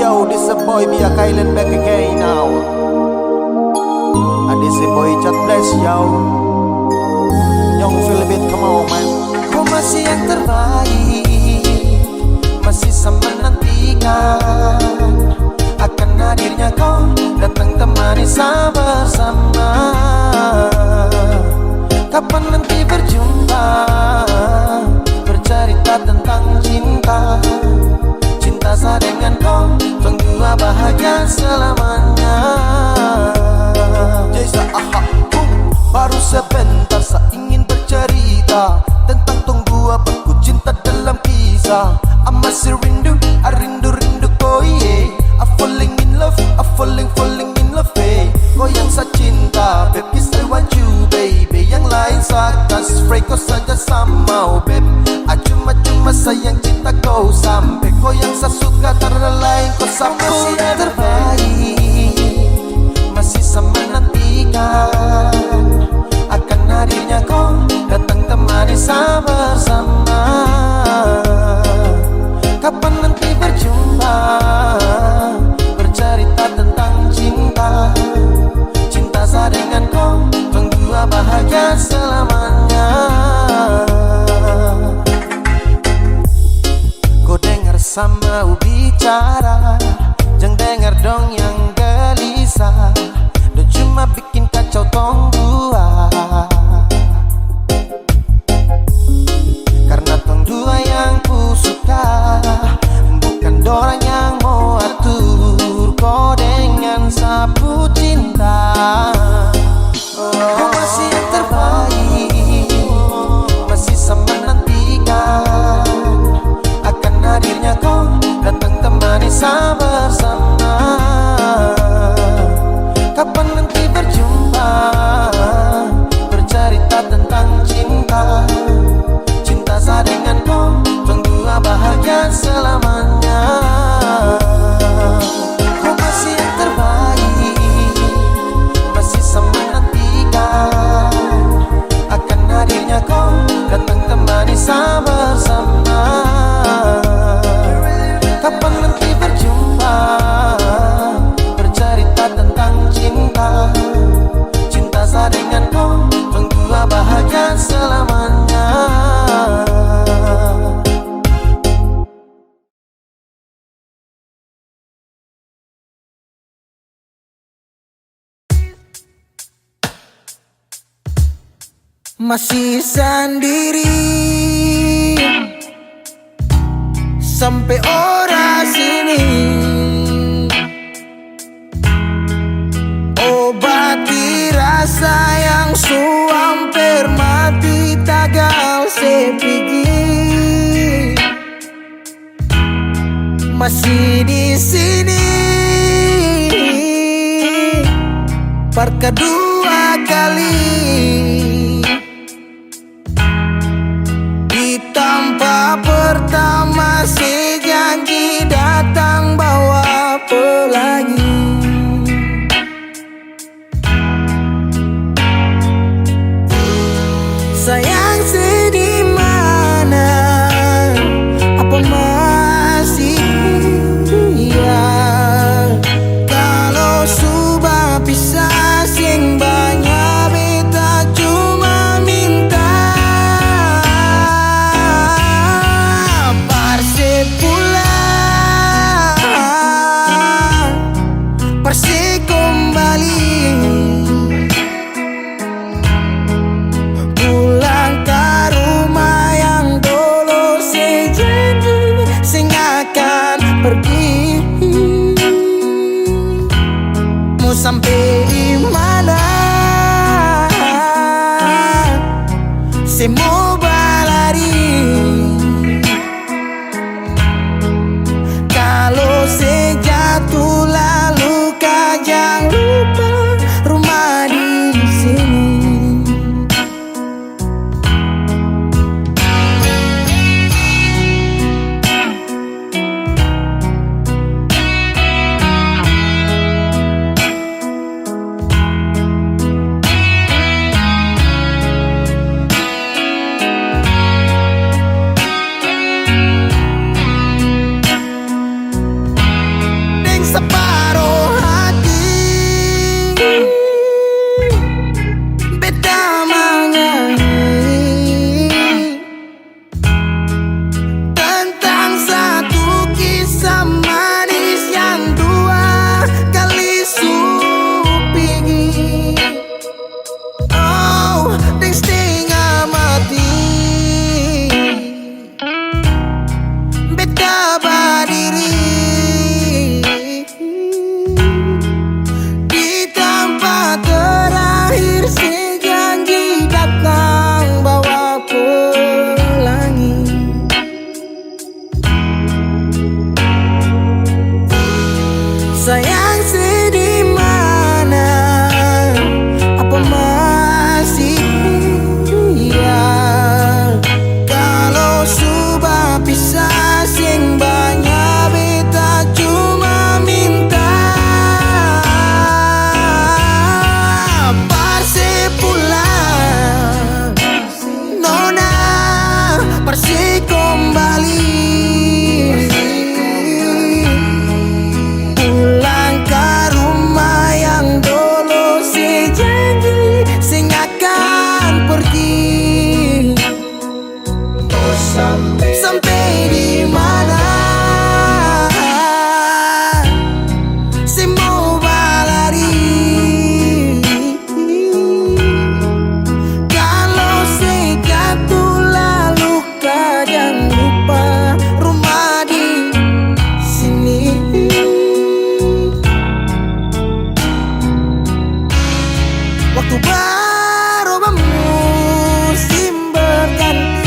Yo, this a boy be a Kylan back again now. And this a boy chat bless yo. Young Philip, come on man. Kau masih yang terbaik, masih sama nantikan akan hadirnya kau datang temani saya bersama. Kapan nanti berjumpa, bercerita tentang cinta. Cinta saya dengan kau, tunggu bahagia selamanya. Jasa baru sebentar saya ingin bercerita tentang tunggu aku cinta dalam kisah. I masih rindu, I rindu kau yeah. I falling in love, I falling in love eh. Kau yang saya cinta, baby I want you baby. Yang lain saya kasih spray, kau saja sama babe. Cuma sayang cinta kau sampai. Kau yang saya suka karena lain kau sama. Masih yang terbaik, masih sama nantikan akan hadirnya kau datang temani saya bersama. Kapan nanti berjumpa, bercerita tentang cinta. Cinta saya dengan kau, tunggu bahagia selamanya. Kau dengar sama bicara, jangan dengar dong yang gelisah. Dan cuma bikin kacau tong dua. Karena tong dua yang ku suka, bukan dorang yang mau atur. Kau dengan sapu cinta. Kau masih yang terbaik, masih sama nantikan akan hadirnya kau datang temani saya bersama. Kapan nanti berjumpa, bercerita tentang cinta. Cinta saya dengan kau, tunggu bahagia selamanya. Kau masih yang terbaik, masih sama nantikan akan hadirnya kau datang temani saya bersama. Kapan nanti berjumpa, bercerita tentang cinta. Cinta saya dengan kau, tunggu bahagia selamanya. Masih sendiri sampai ora sini, obati rasa yang hampir mati tagal sepigi. Masih di sini per kedua kali. Di tempat pertama si janji datang bawa pelangi. Sayang sedih mana, apa masih iya? Kalau sudah pisah sing banyak beta cuma minta parse pulang, parse kembali. Pulang ke rumah yang dulu sejanji sing akan pergi. Mau sampai di mana? Semua berlari. Kalau sejatuh lalu kau jangan lupa rumah di sini. Sayang sedih mana, apa masih iya? Kalau sudah pisah sing banyak beta cuma minta Parse pulang Nona, Parse kembali pulang ke rumah yang dulu sejanji sing akan pergi. Sampai di mana saya mau berlari? Kalau saya jatuh lalu kau jangan lupa rumah di sini. Waktu berubah musim berganti,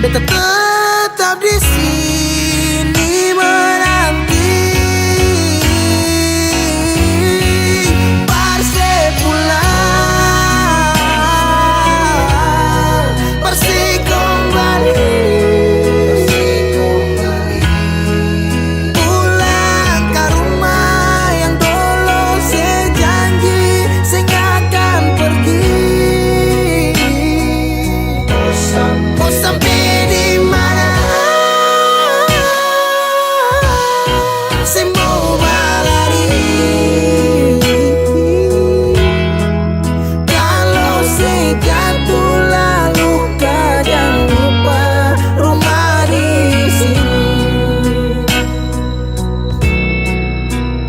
beta tetap di sini menanti Parse pulang, Parse kembali, pulang ke rumah yang dulu sejanji sing akan pergi. Mau sampai di mana? Saya mau berlari. Kalau saya jatuh lalu kau jangan lupa rumah di sini.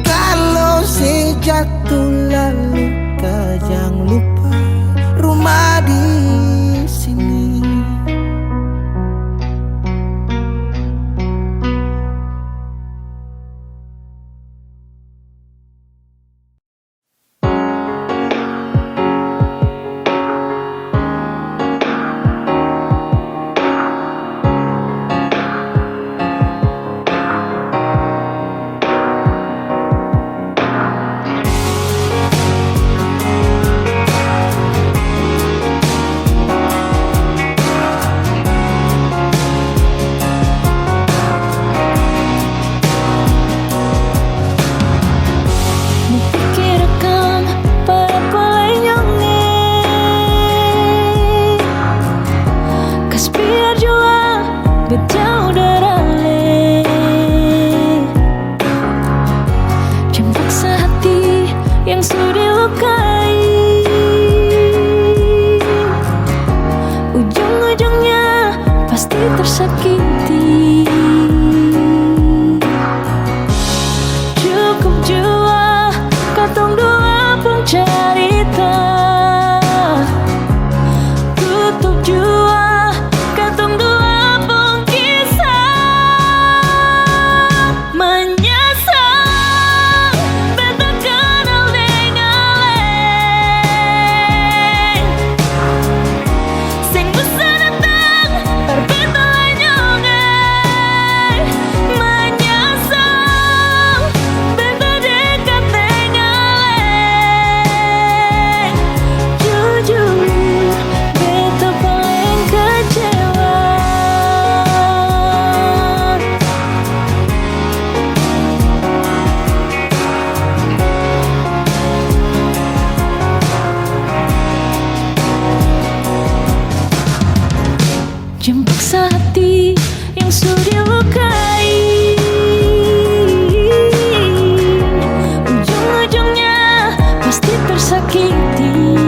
Kalau saya jatuh lalu kau jangan lupa rumah di sini. Tersakiti, cukup jua katong dua pun cerita, tutup jua katong dua pun kisah. Menyesal beta kenal dengan leng, sing bisa datang berbeda. Jemput hati yang sudah lukai, ujung-ujungnya pasti tersakiti.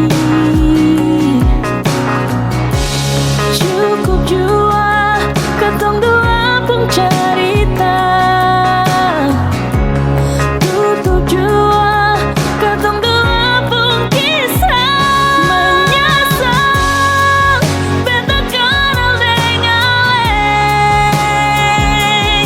Cukup jua katong dua pun cerita, tutup jua katong dua pun kisah. Menyesal beta kenal dengan leng,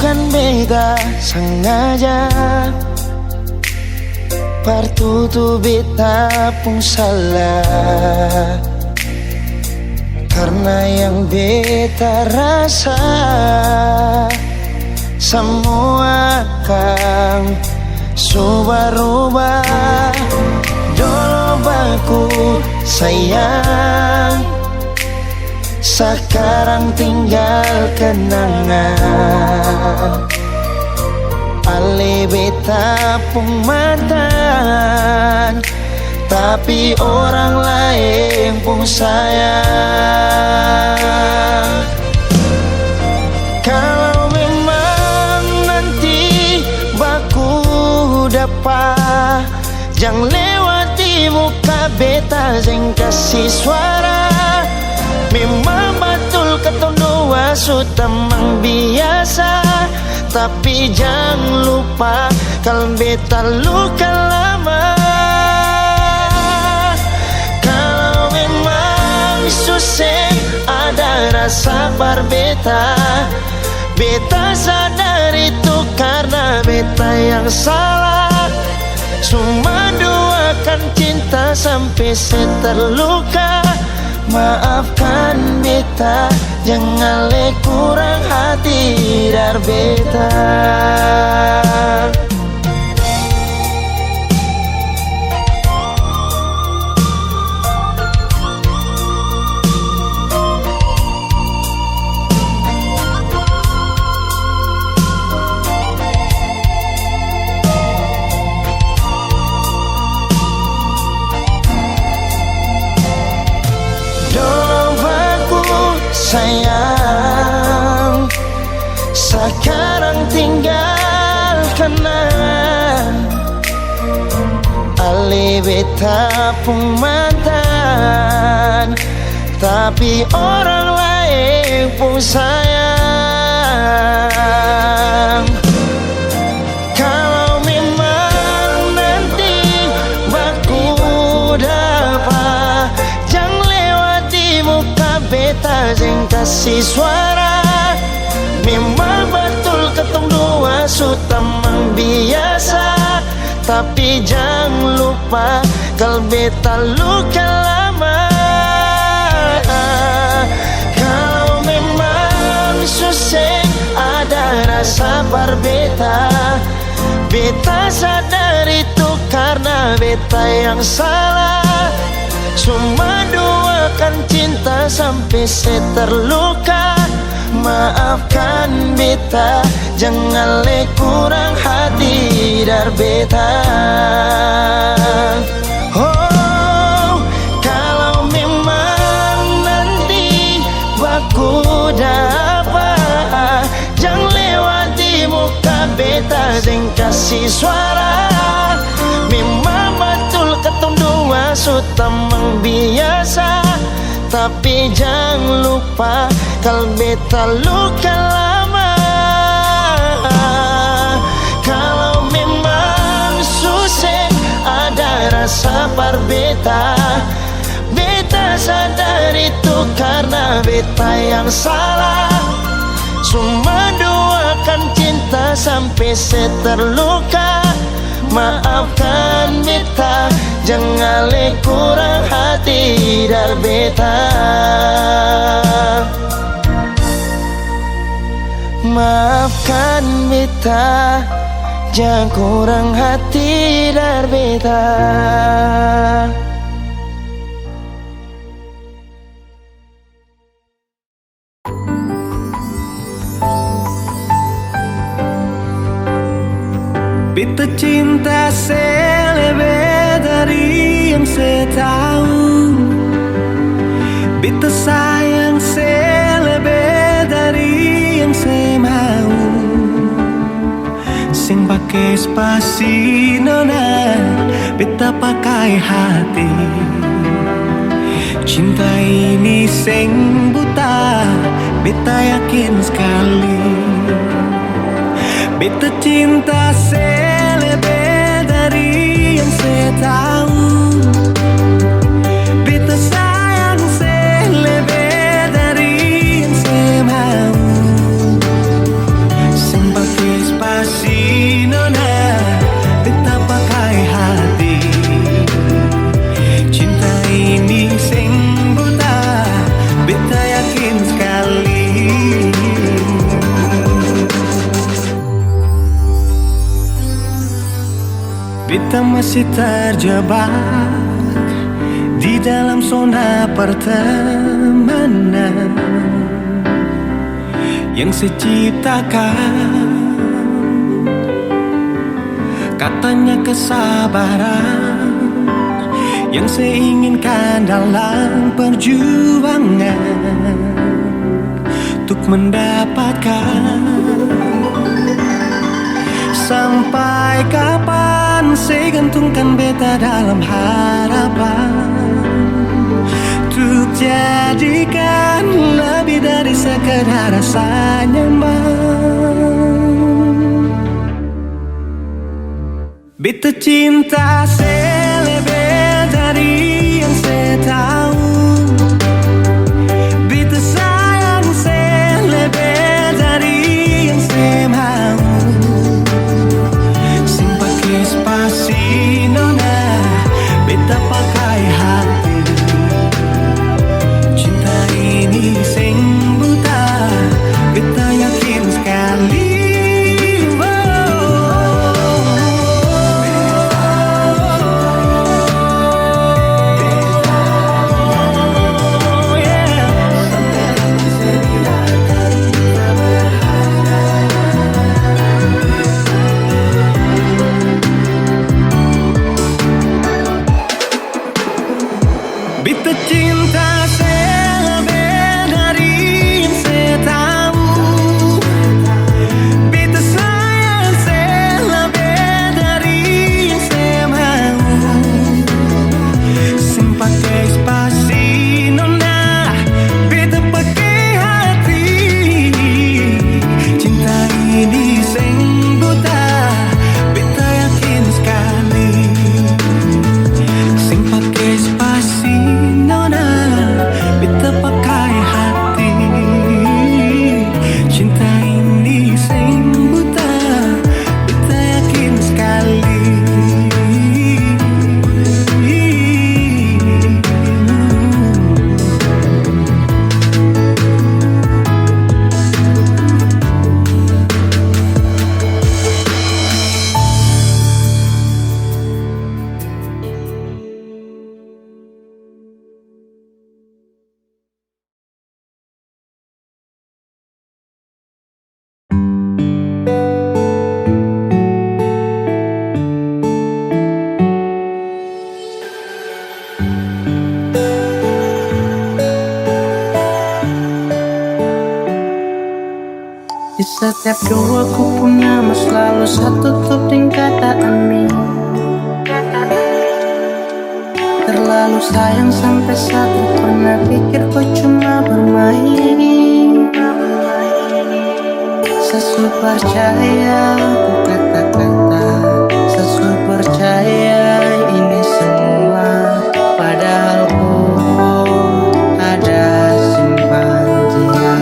bukan beta sengaja, partutu beta pun salah. Karena yang beta rasa semua akan subah-rubah. Dulu baku sayang, sekarang tinggal kenangan. Ale beta pun mantan, tapi orang lain pun sayang. Kalau memang nanti baku dapat, jangan lewati muka beta, jangan kasih suara. Memang betul ketong dua sudah memang biasa, tapi jangan lupa kalau beta luka lama. Kalau memang susah ada rasa berbeta, beta sadar itu karena beta yang salah. Cuma doakan cinta sampai terluka. Maafkan beta, jangan le kurang hati dar beta. Sayang, sekarang tinggal kenangan. Ale beta pun mantan, tapi orang lain pun sayang. Kalau memang nanti baku dapat, jangan lewati muka beta, jangan kasih suara. Memang betul ketong dua sudah memang biasa, tapi jangan lupa kalau beta luka lama. Kalau memang susah ada rasa berbeta, beta sadar itu karena beta yang salah. Cuma doakan cinta sampai terluka. Maafkan beta, jangan le kurang hati dar beta. Oh, kalau memang nanti baku dapat, jangan lewati muka beta, jangan kasih suara. Memang betul ketong dua sudah memang biasa, tapi jangan lupa kalau beta luka lama. Kalau memang susah ada rasa berbeta, beta sadar itu karena beta yang salah. Cuma doakan cinta sampai terluka. Maafkan beta, jangan le kurang hati dar beta. Maafkan beta, jangan kurang hati dar beta. Beta cinta selebih dari yang saya tahu. Beta sayang selebih dari yang saya mau. Sing pakai spasi nona, beta pakai hati. Cinta ini sing buta, beta yakin sekali. Beta cinta selebih dari yang saya tahu. Beta sayang selebih dari yang saya mau. Beta masih terjebak di dalam zona pertemanan yang seciptakan. Katanya kesabaran yang saya inginkan dalam perjuangan untuk mendapatkan. Sampai kapan saya gantungkan beta dalam harapan untuk jadikan lebih dari sekedar rasa nyaman. Beta cinta saya lebih dari yang saya tahu. Beta sayang saya lebih dari yang saya mau. Spasi nona, beta pakai hati. Cinta ini sing buta, beta yakin sekali. Beta cinta saya lebih dari yang saya tahu. Beta sayang saya lebih dari yang saya mau. Sing pakai spasi nona, beta pakai hati. Cinta ini sing buta, beta yakin sekali. Sing pakai spasi nona, beta pakai hati. Cinta ini sing buta, beta yakin sekali. Di setiap doa ku punya mas selalu satu tutup dengan kata amin. Terlalu sayang sampai satu pernah pikir kau cuma bermain. Sesu percaya ku kata-kata, sesu percaya ini semua. Padahal ku ada simpan dia.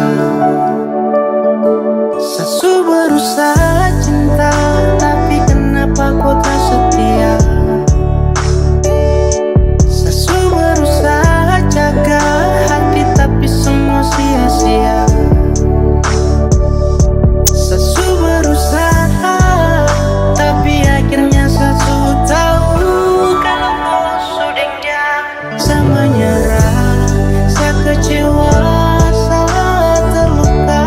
Sesu berusaha cinta, tapi kenapa kau tak setia? Sesu berusaha jaga hati, tapi semua sia-sia. Sesu berusaha, tapi akhirnya sesu tahu kalau kau sudah dia. Saya menyerah, saya kecewa, saya terluka.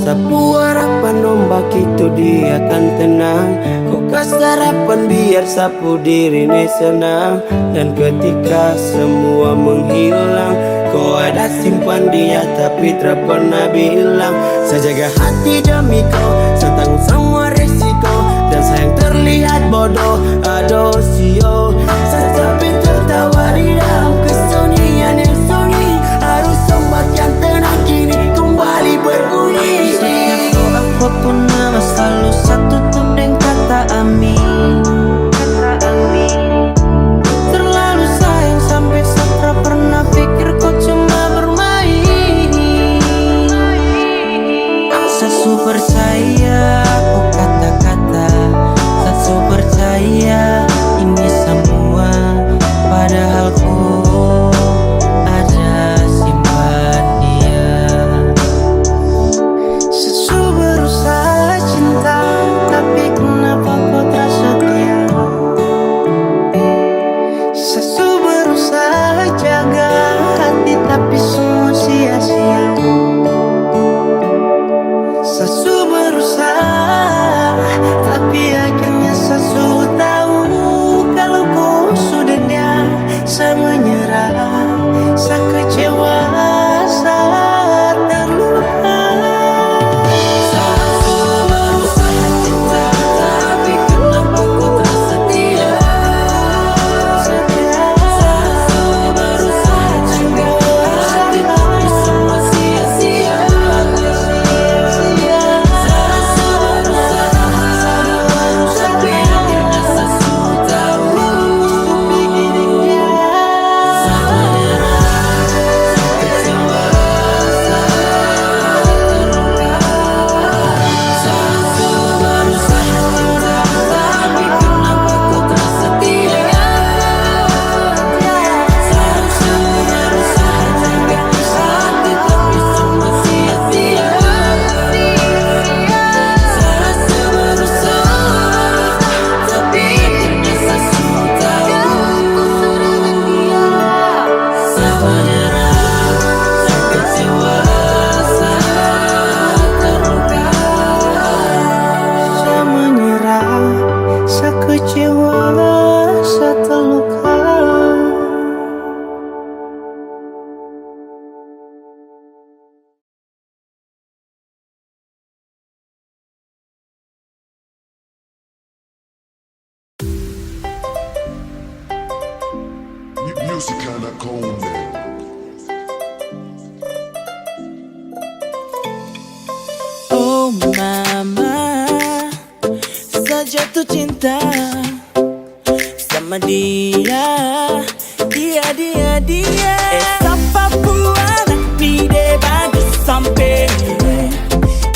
Sapu harapan ombak itu dia akan tenang. Kau kasih harapan biar sapu diri ini senang. Dan ketika semua menghilang, kau ada simpan dia tapi tak pernah bilang. Saya jaga hati demi kau, saya tanggung semua resiko. Dan sayang terlihat bodoh, aduh sio. Saya sampai tertawa di dalam kesunyian yang sunyi. Harus ombak yang tenang kini kembali berbunyi. Setiap doaku pun nama selalu satu tutup dengan kata amin. Terlalu sayang sampai saya pernah pikir kau cuma bermain. Sesu percaya kau kata-kata, sesu percaya ini semua. Padahal ku ada simpan dia. Sesu berusaha cinta, Oh mama, saya jatuh cinta sama dia. Siapa buat ni de bagus sampai.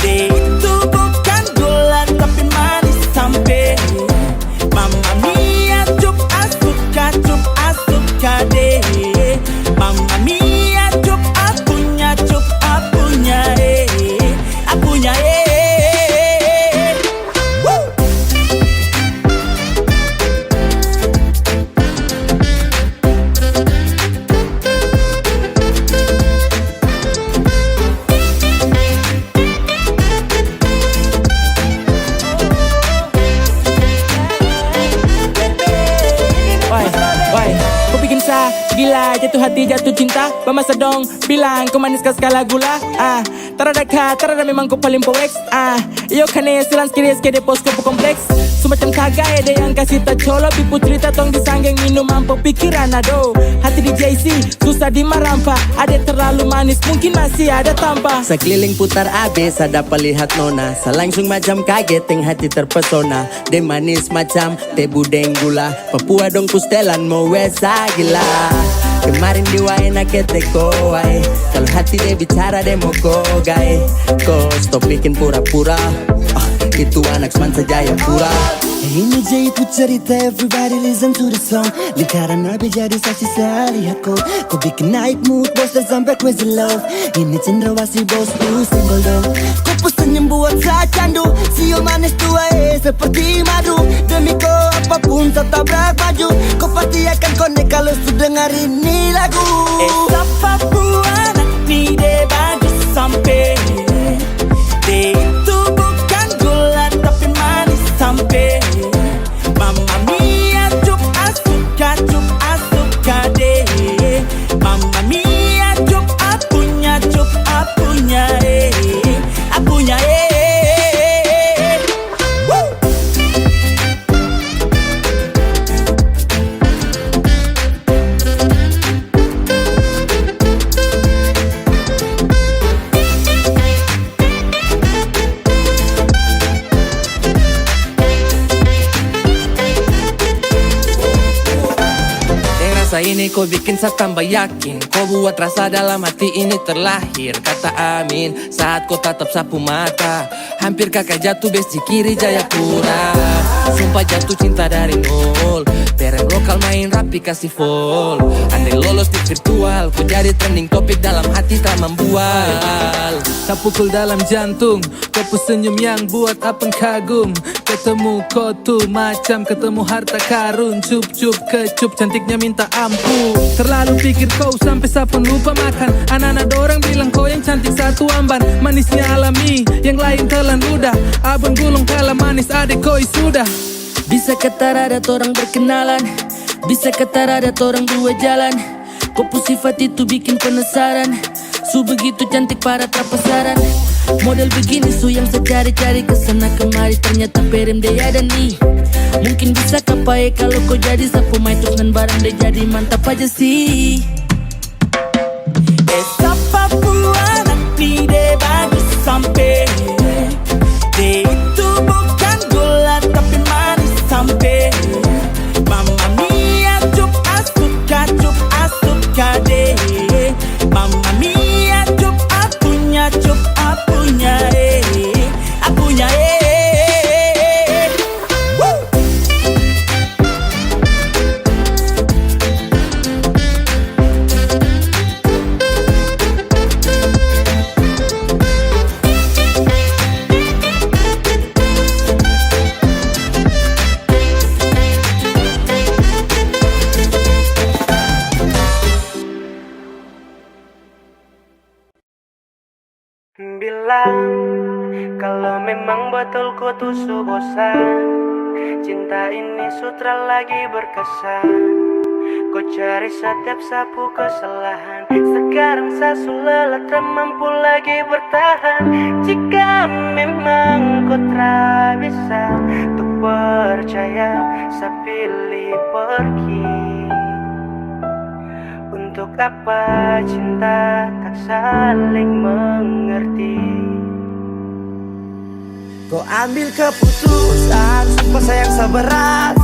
De itu bukan gula tapi manis sampai. Mamma mia, cup asuka de. Mamma mia, cup apunya apunya Woo! Why? Kau bikin saya gila, jatuh hati, jatuh cinta. Bamasa dong, bilang kau manis kah skala gula. Tarada memang kau paling poeks. Iyo kane silang skiris ke depos kau kompleks. Semacam kagak ada yang kasih tak colo. Pipu cerita tong disanggeng minum mampu pikiran ado. Hati di JC, susah di marampa. Ada terlalu manis, mungkin masih ada tanpa. Sekeliling putar abis, ada lihat nona. Langsung macam kaget, yang hati terpesona. De manis macam teh budeng gula. Papua dong kustelan mau wesa gila. Kemarin di waena kete koai. Kalau hati dia bicara dia mau kogai. Kau stop bikin pura-pura. Itu anak semansa Jayapura. Ini jadi cerita, everybody listen to the song. Lingkaran nabi jadi saksi saya lihat kau. Kau bikin naik mood bos dan sampai crazy love. Ini cendrawasih bos lu single dong. Kau pesenyum buat saya candu. Siul manis tua seperti madu. Demi kau apapun tetap baju. Kau pasti akan connect kalau sudah dengar ini lagu. Siapa buat ni de bagus sampai. De itu bukan gula tapi manis sampai. Mamma mia, cup asuka de. Mamma mia, cup apunya apunya Woo! Rasa ini kau bikin saya tambah yakin. Kau buat rasa dalam hati ini terlahir. Kata amin saat kau tatap sapu mata. Hampir kakak jatuh besti kiri Jayapura. Sumpah jatuh cinta dari nol. Terem lokal main rapi kasih fall. Andai lolos di virtual, kau jadi trending topik dalam hati tak membual. Tak pukul dalam jantung, kau senyum yang buat apeng kagum. Ketemu kau tuh macam ketemu harta karun. Cup-cup kecup cantiknya minta ampun. Terlalu pikir kau sampai saya pun lupa makan. Anak-anak dorang bilang kau yang cantik satu amban. Manisnya alami, yang lain telan ludah. Abang gulung kalah manis adik koi sudah. Bisa kata ada orang berkenalan. Bisa kata ada orang dua jalan. Kau sifat itu bikin penasaran. Su begitu cantik para terpasaran. Model begini su yang saya cari-cari kesana kemari. Ternyata perem dia dan nih. Mungkin bisa kapai kalau kau jadi sapu maituk dan barang dia jadi mantap aja sih. Siapa buat ni de bagus sampai. De itu bukan gula tapi manis sampai. Mamma mia, cup asuka de. Mamma mia, cup apunya Woo! Bilang kalau memang betul ku tuh bosan. Cinta ini sutra lagi berkesan. Kau cari setiap sapu kesalahan. Sekarang saya sudah tak mampu lagi bertahan. Jika memang kau tak bisa untuk percaya, saya pilih pergi apa cinta tak saling mengerti? Kau ambil keputusan, sumpah sayang seberat.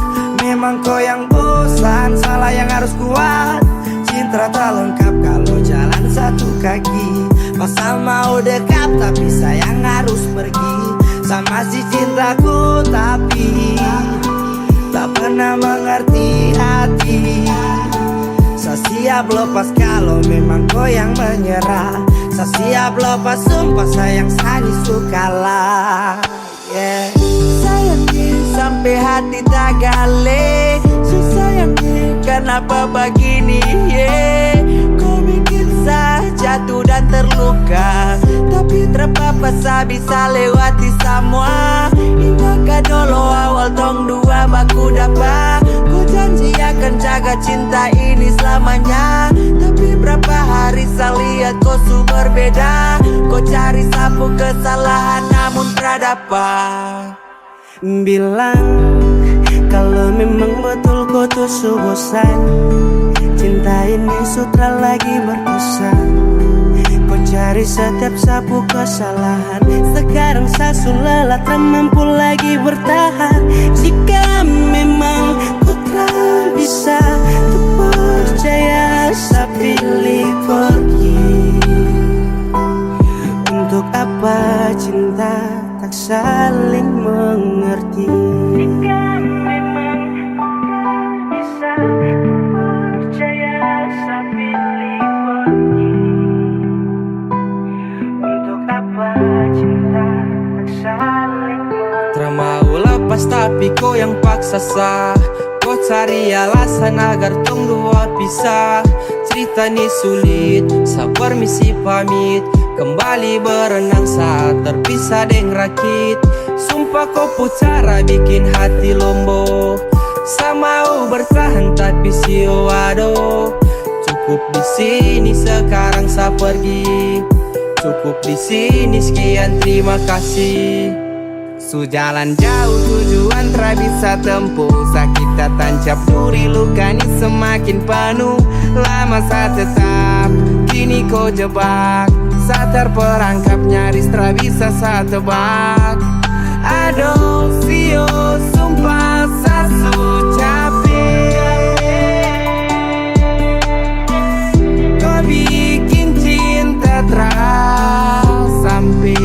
Memang kau yang bosan, salah yang harus kuat. Cinta tak lengkap kalau jalan satu kaki. Pasal mau dekat tapi sayang harus pergi. Sama si cintaku tapi tak pernah mengerti hati. Saya siap lepas kalau memang kau yang menyerah. Saya siap lepas sumpah sayang sani sukalah. Yeah. Sayangnya sampai hati tak gale. Sayangnya kenapa begini? Yeah. Kau bikin saya jatuh dan terluka, tapi terpapa saya bisa lewati semua. Ingat dulu awal tong dua baku dapat. Kau janji akan jaga cinta ini selamanya, tapi berapa hari saya lihat kau su berbeda. Kau cari sapu kesalahan namun terdapat. Bilang kalau memang betul kau tuh bosan, cinta ini sutra lagi berpesan. Kau cari setiap sapu kesalahan. Sekarang saya lelah tak mampu lagi bertahan. Jika memang kau tak bisa tuh percaya, saya pilih pergi. Untuk apa cinta tak saling mengerti? Jika memang kau tak bisa percaya, saya pilih pergi. Untuk apa cinta tak saling mengerti? Termau lepas tapi kau yang paksa sah. Kau cari alasan agar tong dua pisah. Cerita ni sulit, saya permisi pamit. Kembali berenang saat terpisah deng rakit. Sumpah kau pucara bikin hati lombo. Saya mau bertahan tapi sio aduh. Cukup di sini sekarang saya pergi. Cukup di sini sekian terima kasih. Sujalan jauh tujuan tak bisa tempuh. Sakit tak tancap duri luka ni semakin penuh. Lama saya tetap, kini kau jebak. Saya terperangkap nyaris tak bisa saya tebak. Aduh sio sumpah saya su capek. Kau bikin cinta terus sampai.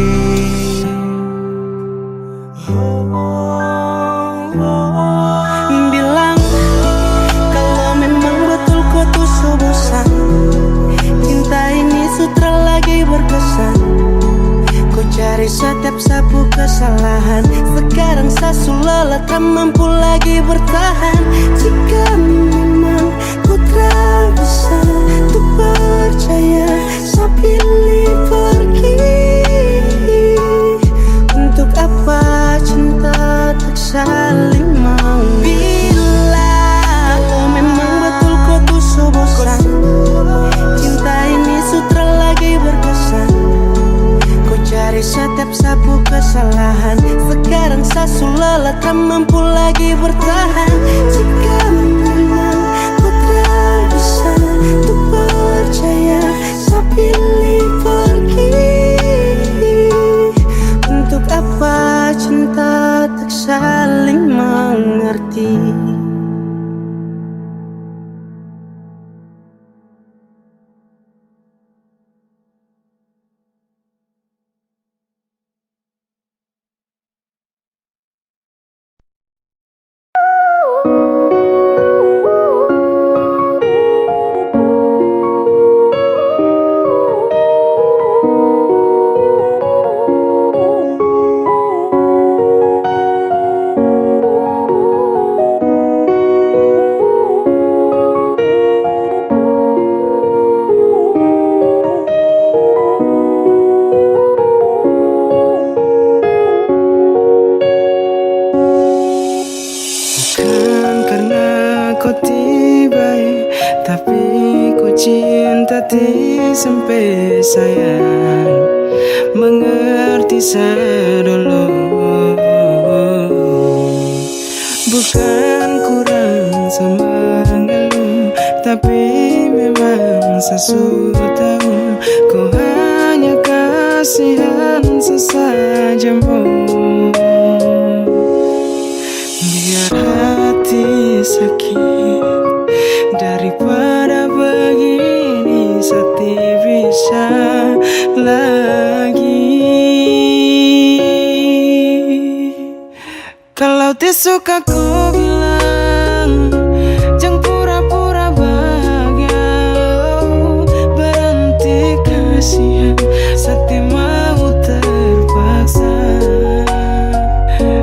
Bilang kalau memang betul kau tuh bosan, cinta ini sutra lagi berkesan. Kau cari setiap sapu kesalahan. Sekarang saya lelah tak mampu lagi bertahan. Jika memang kau tak bisa tuh percaya, saya pilih pergi. Untuk apa cinta tak saling mengerti? Bila kalau memang betul kau tuh bosan, cinta ini sutra lagi berkesan. Kau cari setiap sapu kesalahan. Sekarang saya lelah tak mampu lagi bertahan. Jika memang kau tak bisa tuh percaya, saya pilih pergi. Untuk apa cinta tak saling mengerti? Sampai sayang mengerti sedulu. Bukan kurang sama ngeluh, tapi memang su tahu kau hanya kasihan sesajamu. Biar hati sakit daripada begini, Sakti bisa lagi. Kalau suka ku bilang jangan pura-pura bahagia, berhenti kasihan Sakti mau terpaksa.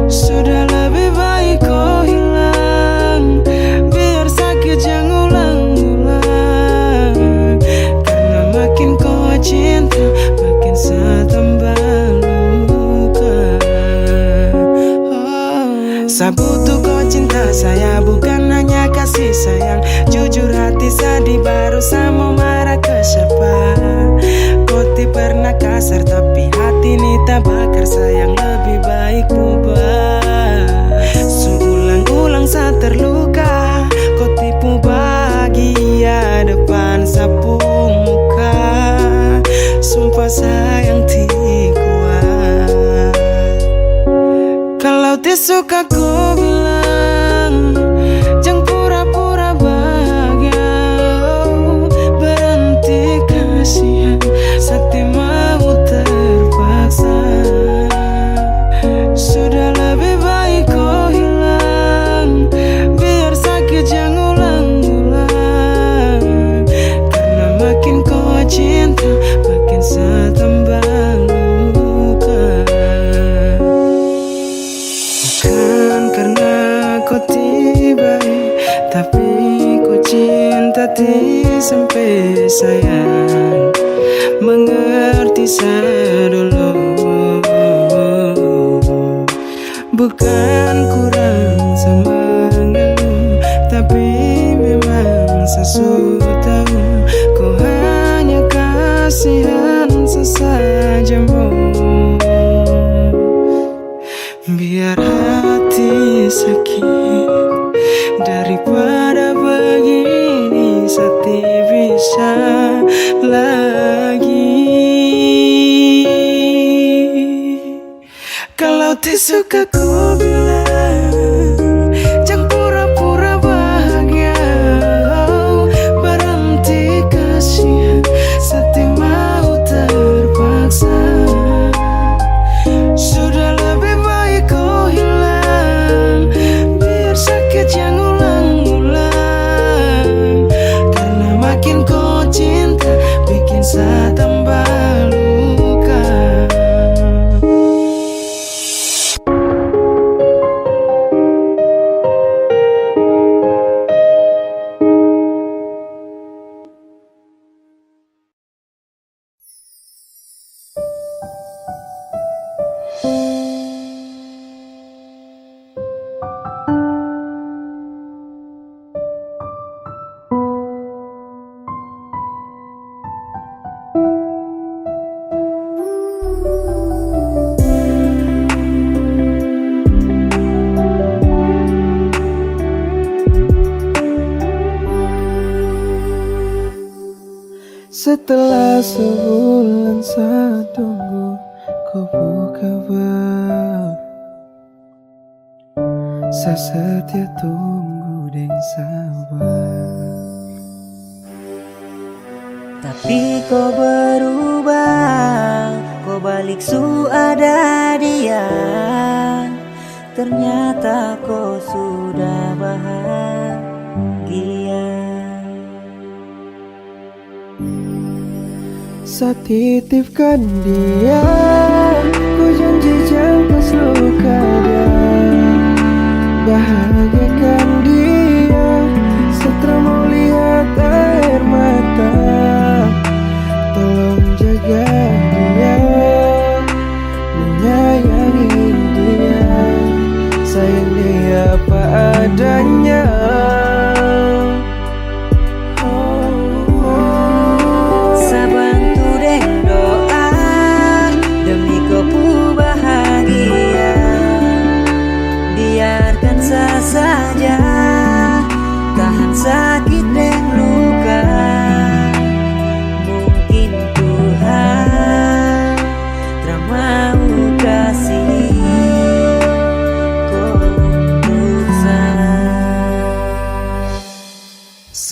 Sudah lebih baik kau hilang, biar sakit jangan ulang-ulang. Karena makin kau cinta, makin saya tambah luka. Saya butuh kau cinta saya, bukan hanya kasih sayang. Jujur hati sedih, baru saya mau marah ke siapa. Kau ti pernah kasar, tapi hati ini tak bakar. Sayang lebih baik ubah. Seulang-ulang saya terluka, kau tipu bahagia depan sapu muka. Sumpah sayang ti kuat. Kalau ti suka ku bilang jangan pura-pura bahagia, berhenti kasihan Sakti mau terpaksa. Sudah lebih baik kau hilang, biar sakit jangan ulang-ulang. Karena makin kau cinta, makin saya tambah luka. Bukan karena kau tiba, tapi kau cinta ti sampai sayang. Mengerti saya dulu, bukan kurang sama ngeluh, tapi memang saya sudah tahu kau hanya kasihan sesajamu. Biar hati sakit daripada begini, Sakti bisa lagi. Kalau ti suka ku bilang jangan pura-pura bahagia, berhenti kasihan Sakti mau terpaksa. Sudah lebih baik kau hilang, biar sakit jangan ulang-ulang. Karena makin kau cinta, bikin saya tambah luka. Setelah sebulan saya tunggu kau kabar, saya setia tunggu dan sabar. Tapi kau berubah, kau balik su ada dia. Ternyata kau sudah bahagia. Saya titipkan dia, ku janji jangan luka dia. Bahagiakan dia, setelah mau lihat air mata. Tolong jaga dia, menyayangi dia, sayang dia apa adanya. Saya bantu deng doa demi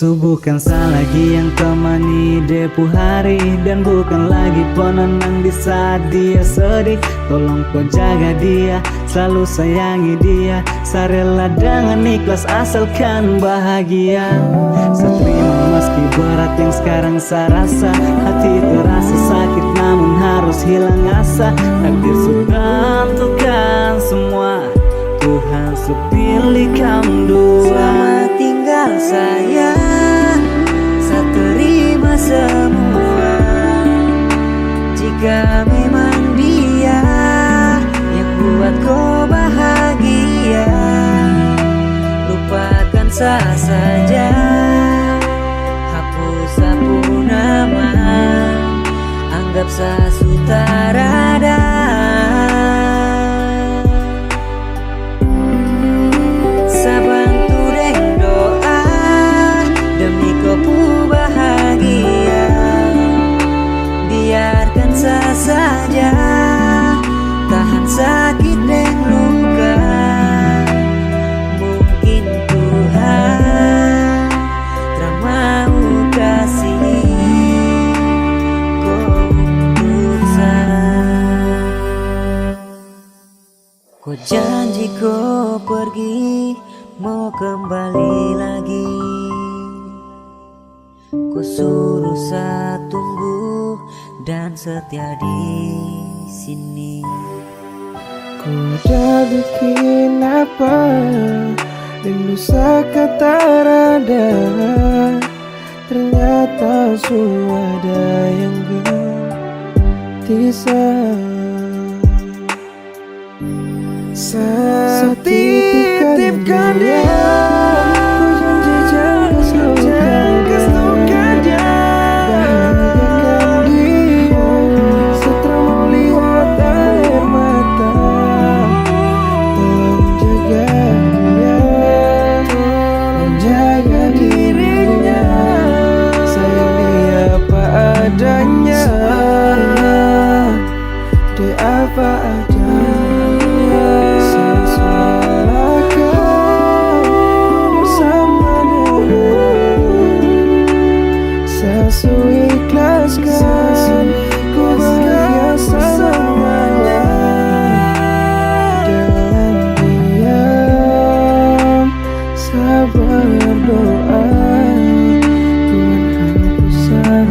Bukan lagi yang temani depu hari, dan bukan lagi penenang di saat dia sedih. Tolong kau jaga dia, selalu sayangi dia, sarela dengan ikhlas asalkan bahagia. Seterima meski berat yang sekarang saya rasa, hati terasa sakit namun harus hilang asa. Takdir sudah tentukan semua, Tuhan sepilih kamu dua. Selamat tinggal sayang, saya terima semua. Jika memang dia yang buat kau bahagia, lupakan saya saja, hapus nama, anggap saya sutarada. Saja tahan sakit dan luka, mungkin Tuhan tak mau kasih kau untuk saya. Kau janji kau pergi, mau kembali lagi. Kau suruh saya tunggu dan setia di sini. Ku udah bikin apa, rindu sekata rada, ternyata sudah yang gelisah. Saya titipkan dia, ku janji jaga selalukan dia. Adanya, di apa adanya, sesuai bersama dia, sesuai ikhlaskan, ku bahagia selamanya. Dengan diam, sabar berdoa, Tuhan hapuskan.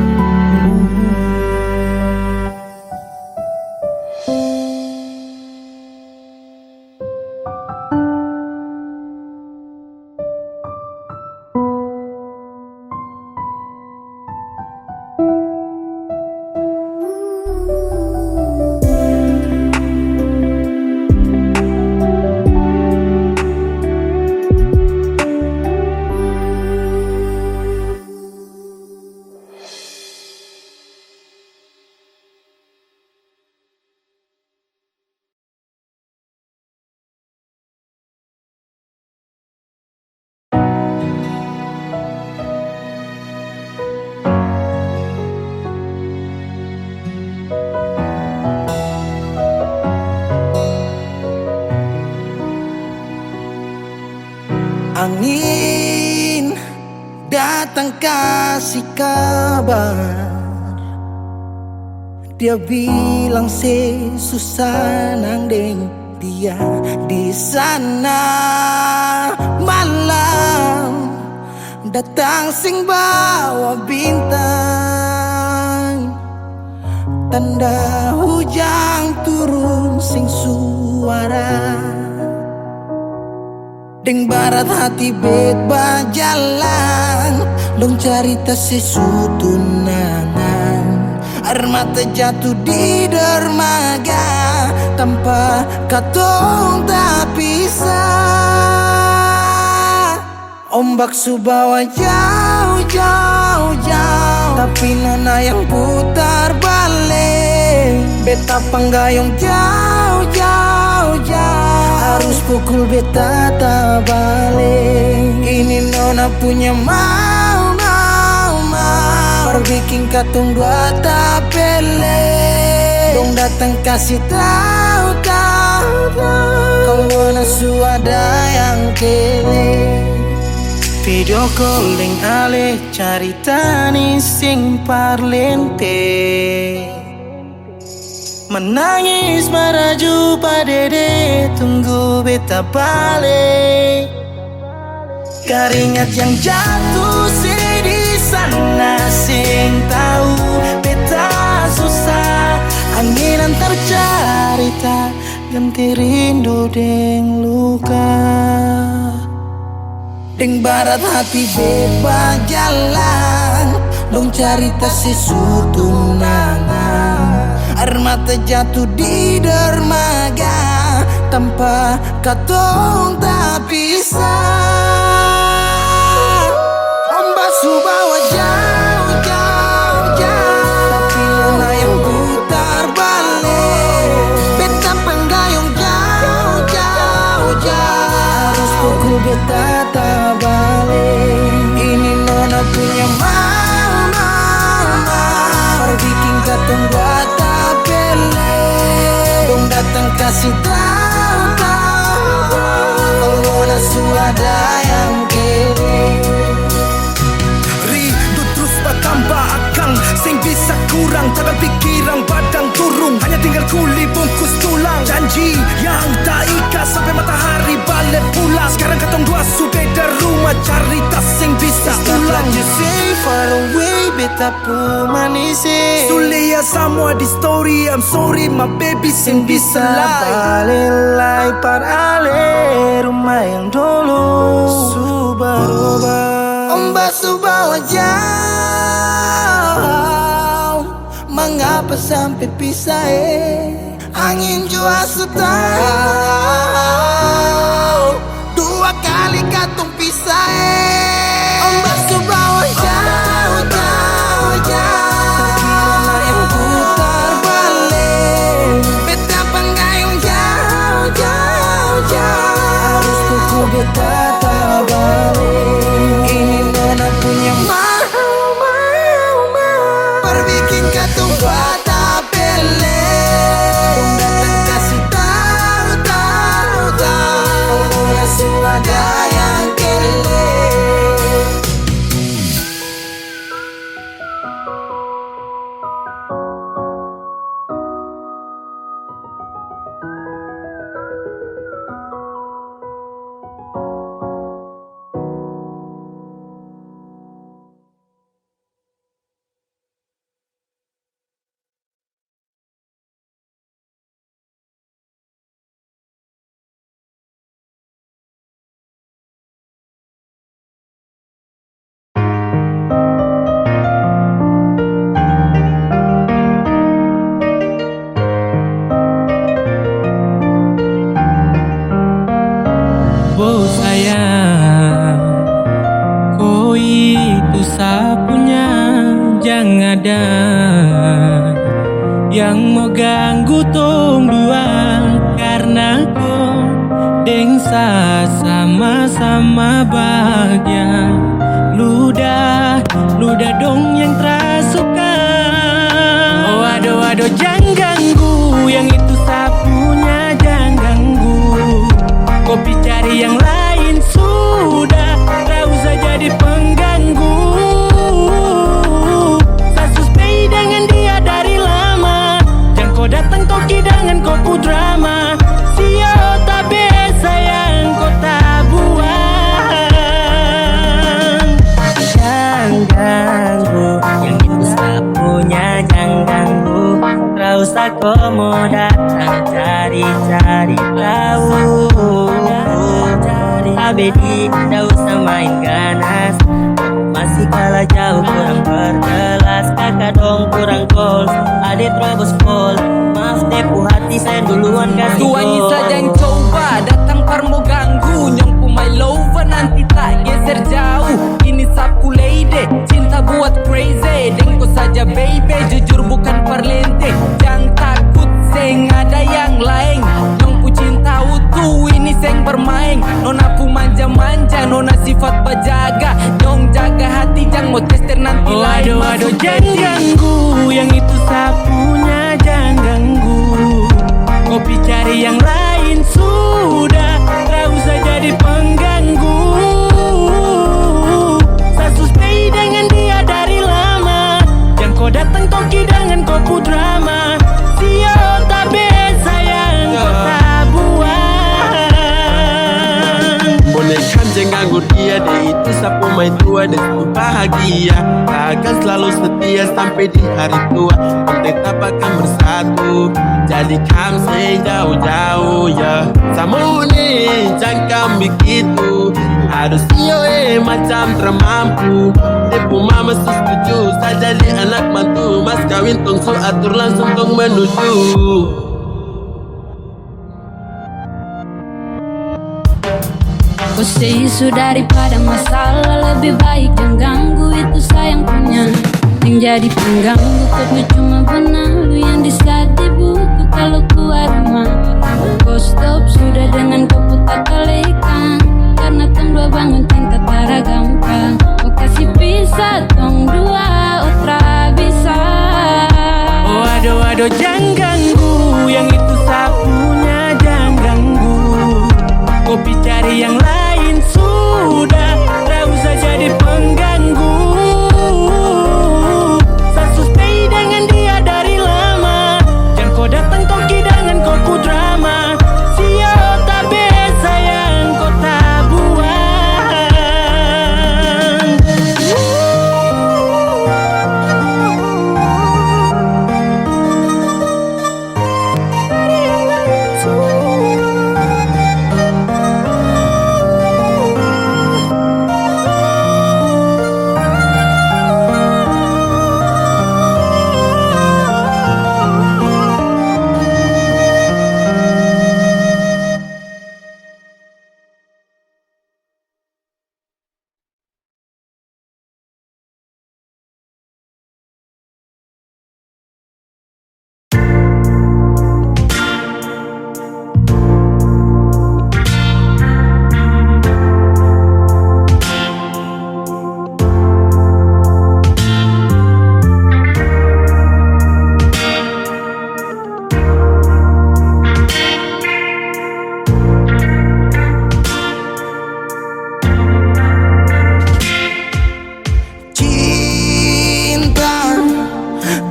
Angin datang kasih kabar, dia bilang susah nang deng dia di sana. Malam datang sing bawa bintang, tanda hujan turun sing suara. Deng barat hati bet bajalan, dong cerita sesutunangan. Air mata jatuh di dermaga, tanpa katong tak pisah. Ombak subawa jauh, jauh, jauh, tapi nona yang putar balik. Beta panggayong jauh, jauh, jauh, harus pukul beta tak balik. Ini nona punya mau, mau, mau, berbikin katong dua tak pele. Dong datang kasih tahu, tahu, tahu, kau nona suada yang kele. Video calling ale caritani sing parlente, menangis maraju padede tunggu beta balik. Keringat yang jatuh di sana sing tahu beta susah. Angin antar cerita ganti rindu deng luka. Deng barat hati bebas jalan, dong cerita si sutunangan. Air mata jatuh di dermaga, tanpa katong tak bisa. Ombak subawa jauh, jauh, jauh, tapi luna yang putar balik. Beta penggayung jauh, jauh, jauh, harus pukul beta tak balik. Ini nona punya mama, bikin katong buat tak pele. Dong datang kasih tahu, kalau nona suada yang kere. Rindu terus bertambah akang, sing bisa kurang, takkan pikiran badang turung. Hanya tinggal kuli bungkus tulang, janji yang tak ikat sampai matahari balik pulang. Sekarang katong dua su beda rumah, cari tas sing bisa ulang. You say far away, beta pu manise. Sulia semua di story, I'm sorry my baby sing bisa Balelai par ale rumah yang dulu Subaroba. Ombak subawa jauh, mengapa sampai pisah angin jua tahu, dua kali katong pisah Ombak subawa jauh, jauh, jauh, tapi yang putar balik. Beta penggayung jauh, jauh, jauh, harus pukul beta tak balik. Ini nona punya mau, perbikin katong bata pele. Dong datang kasih tahu, tahu, tahu, nona suada yang kele. Oh sayang, kau itu sapunya, jangan ada yang mau ganggu tong dua. Karena kau dengsa sama-sama bahagia. Ludah dong yang terasuka. Oh aduh jangan ganggu, yang itu sapunya jangan ganggu. Kopi cari yang lain sudah, tak usah jadi pengganggu. Kasus pay dengan dia dari lama, jangan kau datang toki dengan kopu drama. Sio tapi sayang kau tak buang. Jangan ganggu, yang itu sapunya jangan ganggu. Tak usah kau mau datang cari-cari tahu. Abedi, tak usah main ganas, masih kalah jauh kurang berkelas. Kakak dong kurang gol, adik terobos gol. Maaf tepu hati saya duluan kasih gol. Tuanya saja yang coba datang parmo ganggu. Nyongku my lover nanti tak geser jauh. Ini sapu lady, cinta buat crazy. Dengko saja baby, jujur bukan parlente. Jangan takut seng ada yang lain. Nyongku cinta utuh, ini seng bermain. Nona pu manja-manja, nona sifat bajaga. Nyong jaga hati, jangan mau tester nanti lain. Aduh jangan ganggu, yang itu sapunya jangan ganggu. Kopi cari yang lain sudah, tak usah jadi pengganggu. dia. Akan selalu setia sampai di hari tua. Kau tetap akan bersatu. Jadi kami sejauh-jauh ya. Sama nih jangan begitu. Harus macam termampu. Tepu mama setuju. Saya jadi anak mantu. Mas kawin tong su atur langsung tong menuju. Kau say isu daripada masalah, lebih baik jangan ganggu, itu sayang punya. Yang jadi pengganggu kau cuma benalu yang di saat di buku kalau keluar rumah. Kau stop sudah dengan kau putar kalikan, karena tong dua bangun cinta tara gampang. Kau kasih pisah tong dua otra bisa. Oh aduh jangan ganggu, yang itu sapunya jangan ganggu. Kopi cari yang lain sudah, tak usah jadi pengganggu. Sasu stay dengan dia dari lama. Jangan kau datang kau kidangan kau ku drama. Sio tak biasa yang kau tak buang.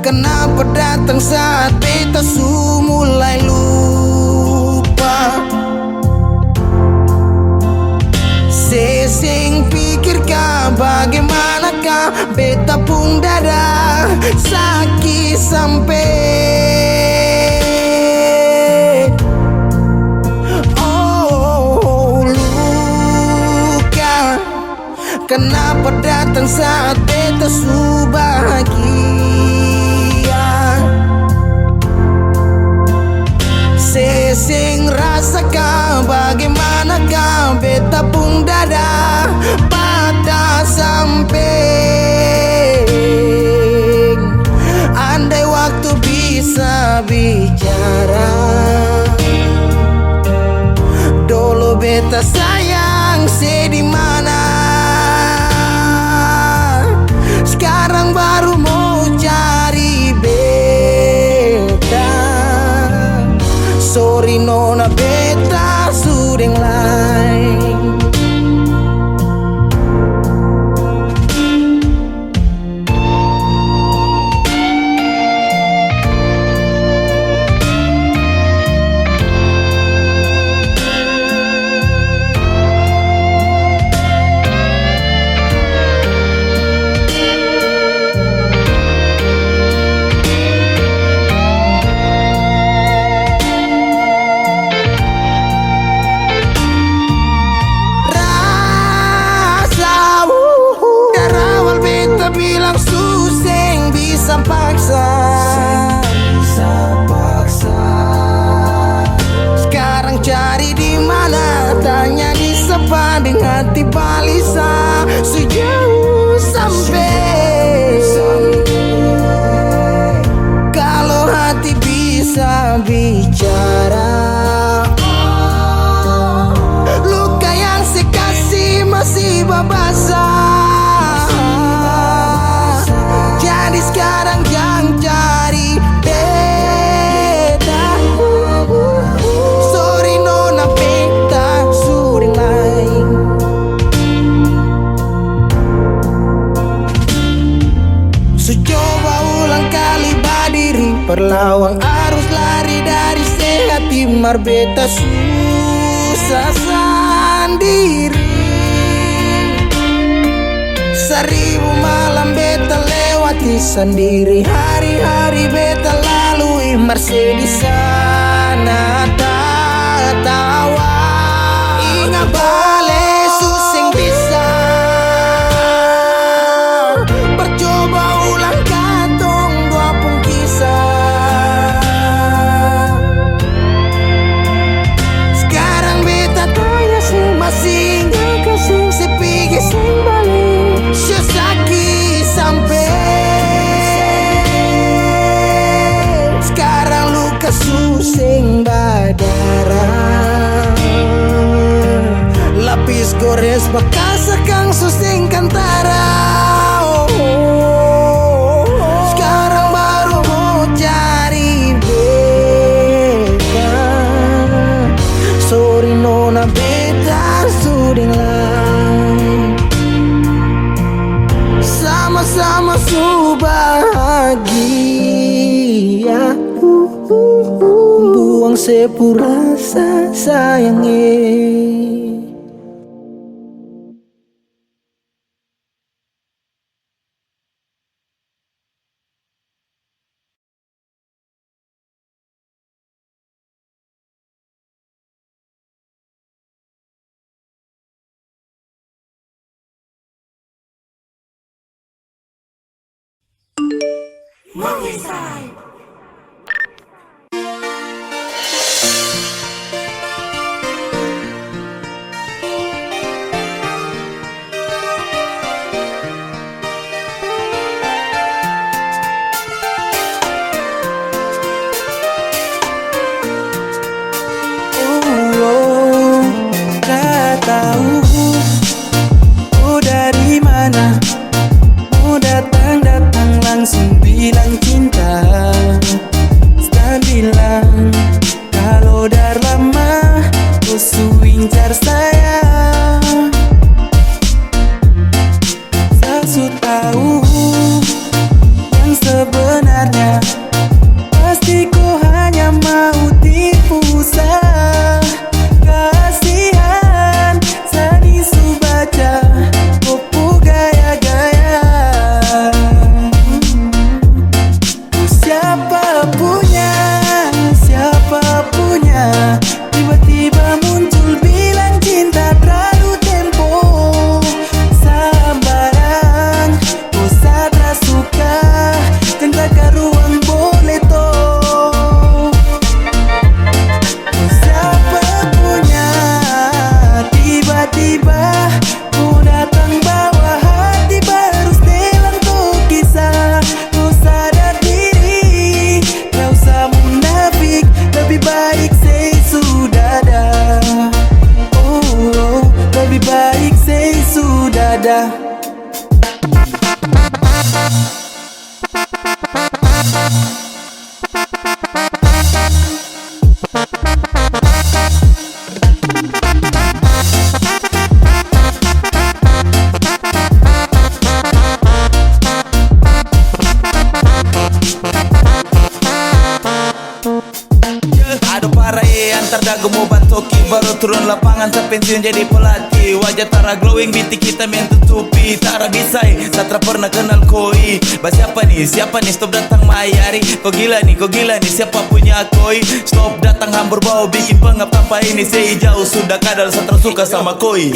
Kenapa datang saat beta su mulai lupa? Sesing pikirkan bagaimanakah beta pun dada sakit sampai. Oh luka, kenapa datang saat beta su bahagia? Sesing rasakan bagaimanakah beta pun dada patah sampai. Andai waktu bisa bicara, dulu beta sayang di mana. Sekarang baru mau cari beta. Sorry nona beta sudeng lain. Sekarang cari di mana, tanya di sepading hati balisa sejauh sampai. Kalau hati bisa bicara, luka yang saya kasih masih babasa. Jadi sekarang jangan cari beta. Sorry nona beta sudeng lain. So coba ulang kali berdiri, perlawan arus lari dari sehati marbeta susah sendiri. Seribu malam beta lewati sendiri, hari-hari beta lalui Mercedes sana tawa. Ingat bale susing bisa percoba ulang katong dua pun kisah. Sekarang beta tanya sing masing kasih sepigi sing balik sesaki sampai sekarang luka susing berdarah. Lapis gores bekas kang susing kantara. Sekarang baru mau cari beta. Sorry nona beta suding lang. Sama-sama su bahagia. Buang sepurasa sayangnya. Gak tahu ku dari mana, mau datang langsung bilang cinta. Sekarang bilang kalau dar lama kau suincar saya. Saya tahu yang sebenarnya, pasti kau hanya mau tipu saya. Kasihan sani su baca kopu gaya-gaya. Siapa punya tiba-tiba muncul bilang cinta terlalu tempo. Sambarang kau sadar suka tentang ruang boleh toh. Siapa punya tiba-tiba kau datang bawa hati baru setelan tuh kisah. Kau sadar diri, gak usah munafik, lebih baik say sudah dah. Oh, lebih baik say sudah dah. Aduh parah antar dagu mau bantoki. Baru turun lapangan saya pensiun jadi pelatih. Wajah Tara glowing, binti kita main tutupi. Tara bisai, Satra pernah kenal koi. Siapa nih, stop datang mayari. Kau gila nih, siapa punya koi. Stop datang hambur bau, bikin pengap tanpa ini. Sei jauh sudah kadal, Satra suka sama koi.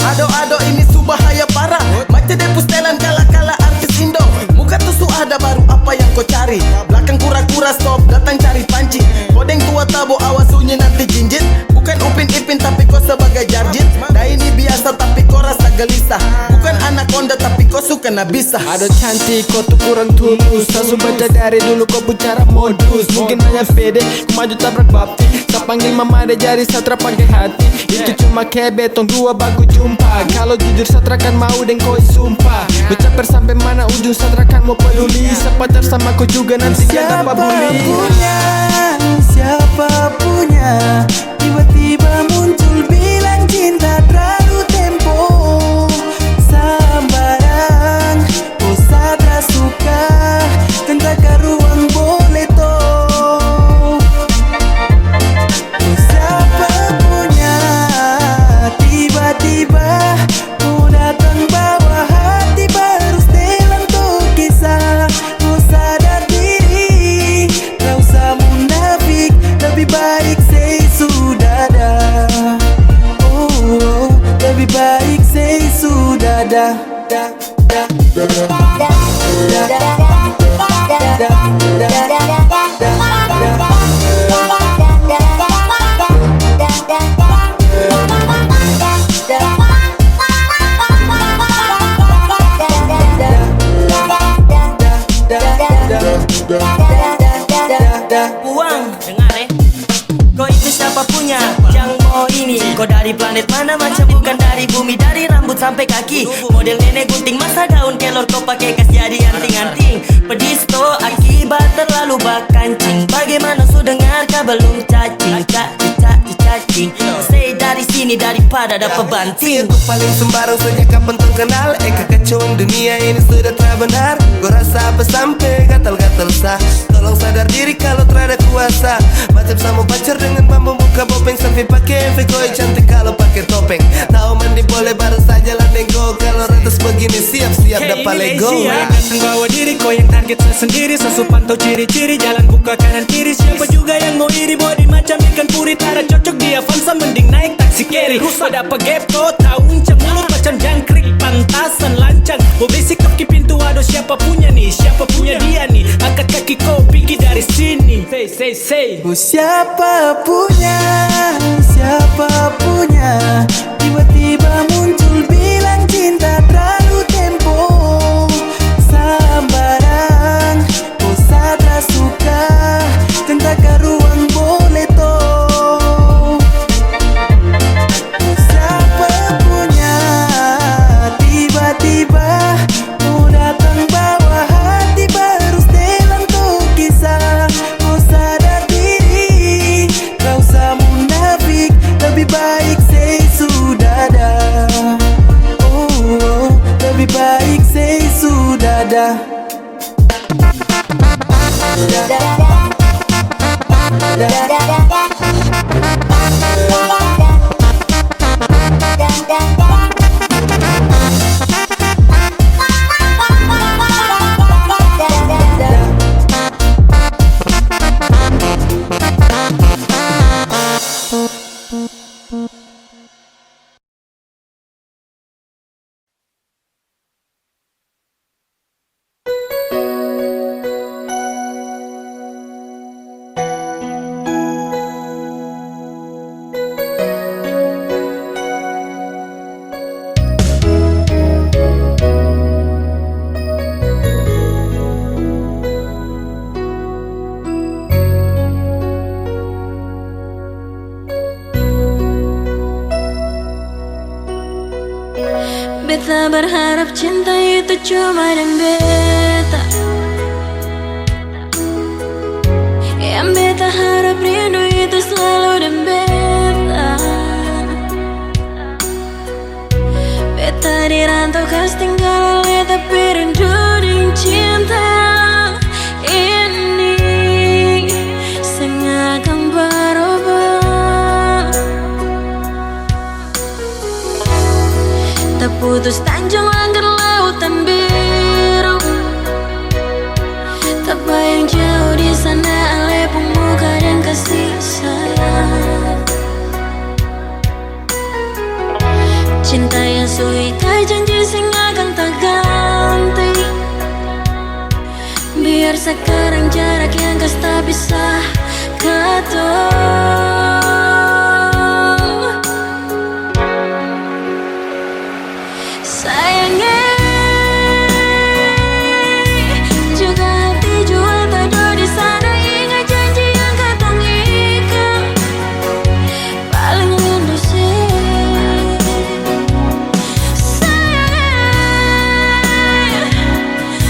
Ado ini su bahaya parah. Macam depus telan kala-kala artis Indo. Muka tuh su ada baru apa yang kau cari. Belakang kura-kura stop datang cari panci. Kodeng tua tabo awas sunyi nanti jinjit. Bukan Upin Ipin tapi kau sebagai jarjit. Dah ini biasa tapi kau rasa gelisah. Bukan anaconda tapi kau suka nabisa. Ada cantik kau tuh kurang tulus. Langsung baca dari dulu kau bicara modus. Mungkin hanya pede, ku maju tabrak bapti. Tak panggil mama ada jari Satra pakai hati. Itu cuma kayak betong dua baku jumpa. Kalau jujur Satra kan mau dan kau sumpah. Bercaper sampai mana ujung Satra kan mau peduli. Sepacar sama kau juga nanti dia tanpa bully. Siapa punya tiba-tiba muncul bilang cinta terlalu tempo. Sambarang kau sadar suka tentang ruang boleh toh. Siapa punya tiba-tiba kau datang bawa hati punya Jangmo ini. Kau dari planet mana macam bukan dari bumi. Dari rambut sampai kaki, model nenek gunting masa daun kelor. Kau pakai kas jadi anting-anting. Pedisto akibat terlalu bakancing. Bagaimana su dengar kau belum cacing. Cacing. Stay dari sini daripada dapat banting. Aku paling sembarang sejak kapan terkenal. Kekacauan dunia ini sudah terbenar. Gue rasa apa sampai gatal-gatal sah. Tolong sadar diri kalau terada kuasa. Macam sama pacar dengan bambu buka bopeng. Selfie pakai MV koi cantik kalau pakai topeng. Tahu mandi boleh baru saja landeng go. Kalau ratus begini siap-siap dapat lego. Datang bawa diri kau yang target sendiri. Sesu pantau ciri-ciri jalan buka kanan kiri. Siapa juga yang mau iri body macam ikan puri. Tara cocok di Avanza mending naik taksi carry. Pada pegep kau tahu uncang mulut macam jangkrik. Pantasan lancang mau beli sikap ki pintu. Aduh siapa punya nih, siapa punya dia nih. Angkat kaki kau pergi dari sini. Say Oh siapa punya, siapa punya. Tiba-tiba muncul bilang cinta terlalu tempo. Sambarang, kau sadar suka. Tentaka ruang boleh toh. Siapa punya, tiba-tiba kau datang bawa hati baru setelan tuh kisah. Kau sadar diri, kau usah munafik. Lebih baik say sudah dah. Oh, lebih baik say sudah dah. Beta berharap cinta itu cuma dan beta. Yang beta harap rindu itu selalu dan beta. Beta dirantau kas tinggal oleh tapi rindu dan cinta ini sengakan berubah. Terputus tanjung langgar lautan biru. Tak bayang jauh di sana oleh pemuka dan kasih sayang. Cinta yang suikai janji sing akan tak ganti. Biar sekarang jarak yang kas tak bisa ketemu. Sayangnya juga hati jual taruh di sana. Ingat janji yang katong ikat. Paling rindu sih sayangnya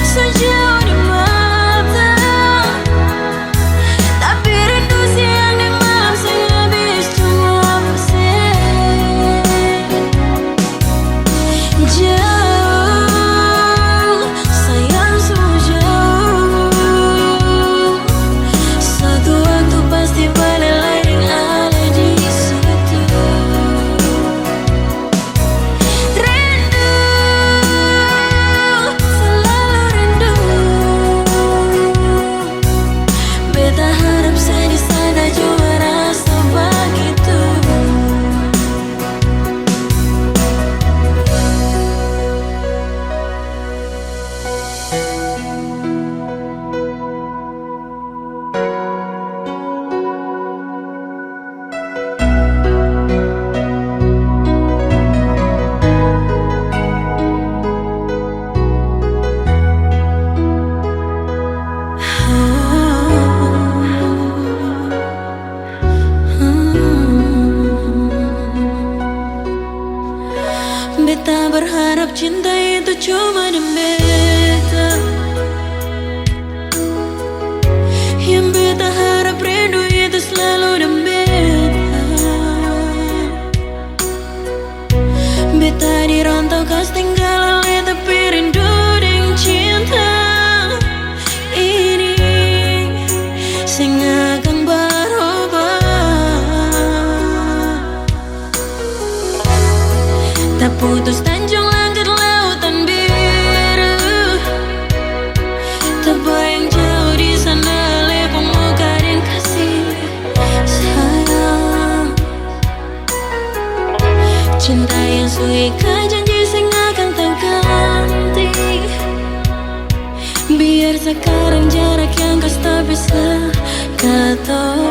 sejauh di mata. Tapi rindu siang di malam saya berharap cinta itu cuma di beta. Yang beta harap rindu itu selalu di beta. Beta di rantau kas tinggal oleh tapi rindu dengan cinta ini sing akan berubah. Tak putus tanjung langit lautan biru, terbayang jauh di sana oleh pemuka dan kasih sayang. Cinta yang suika janji sing akan tak ganti. Biar sekarang jarak yang kau tak bisa kata.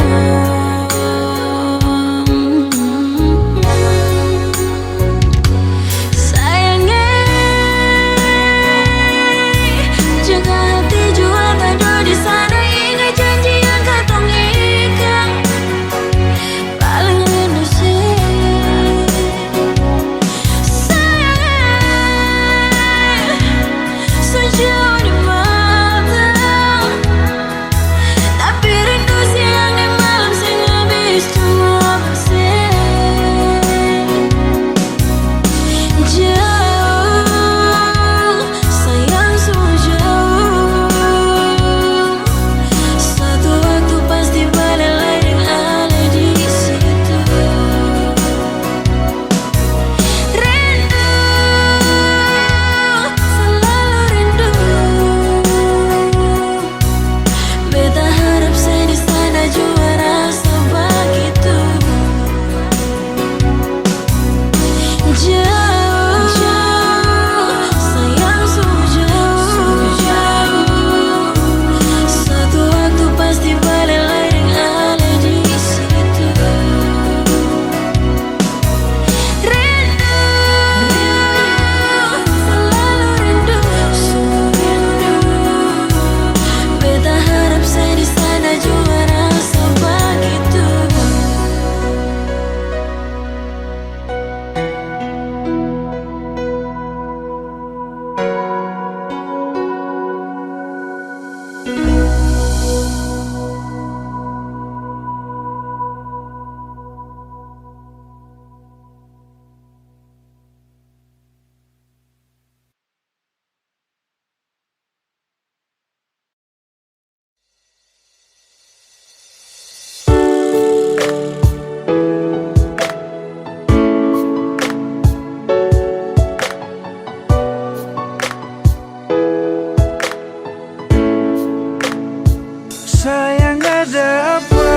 Sayang ada apa?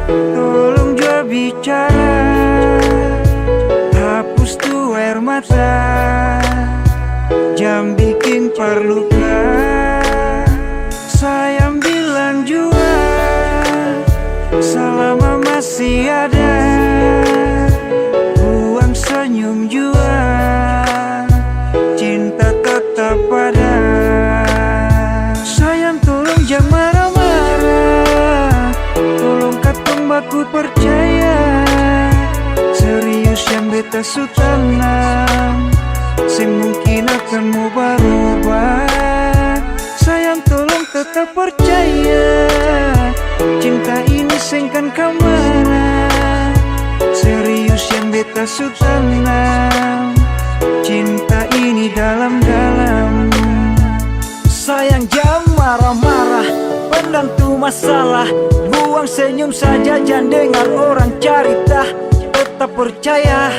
Tolong jawab bicara. Hapus tuh air mata, jam bikin perluka. Sayang bilang jua, selama masih ada. Buang senyum jua, cinta tetap ada. Jangan marah-marah, tolong katong baku percaya. Serius yang beta su tanam, semungkin akan mau berubah. Sayang tolong tetap percaya, cinta ini sengkan kemana. Serius yang beta su tanam, cinta ini dalam-dalam. Sayang jangan marah-marah, pendam tuh masalah. Buang senyum saja, jangan dengar orang cerita. Tetap percaya,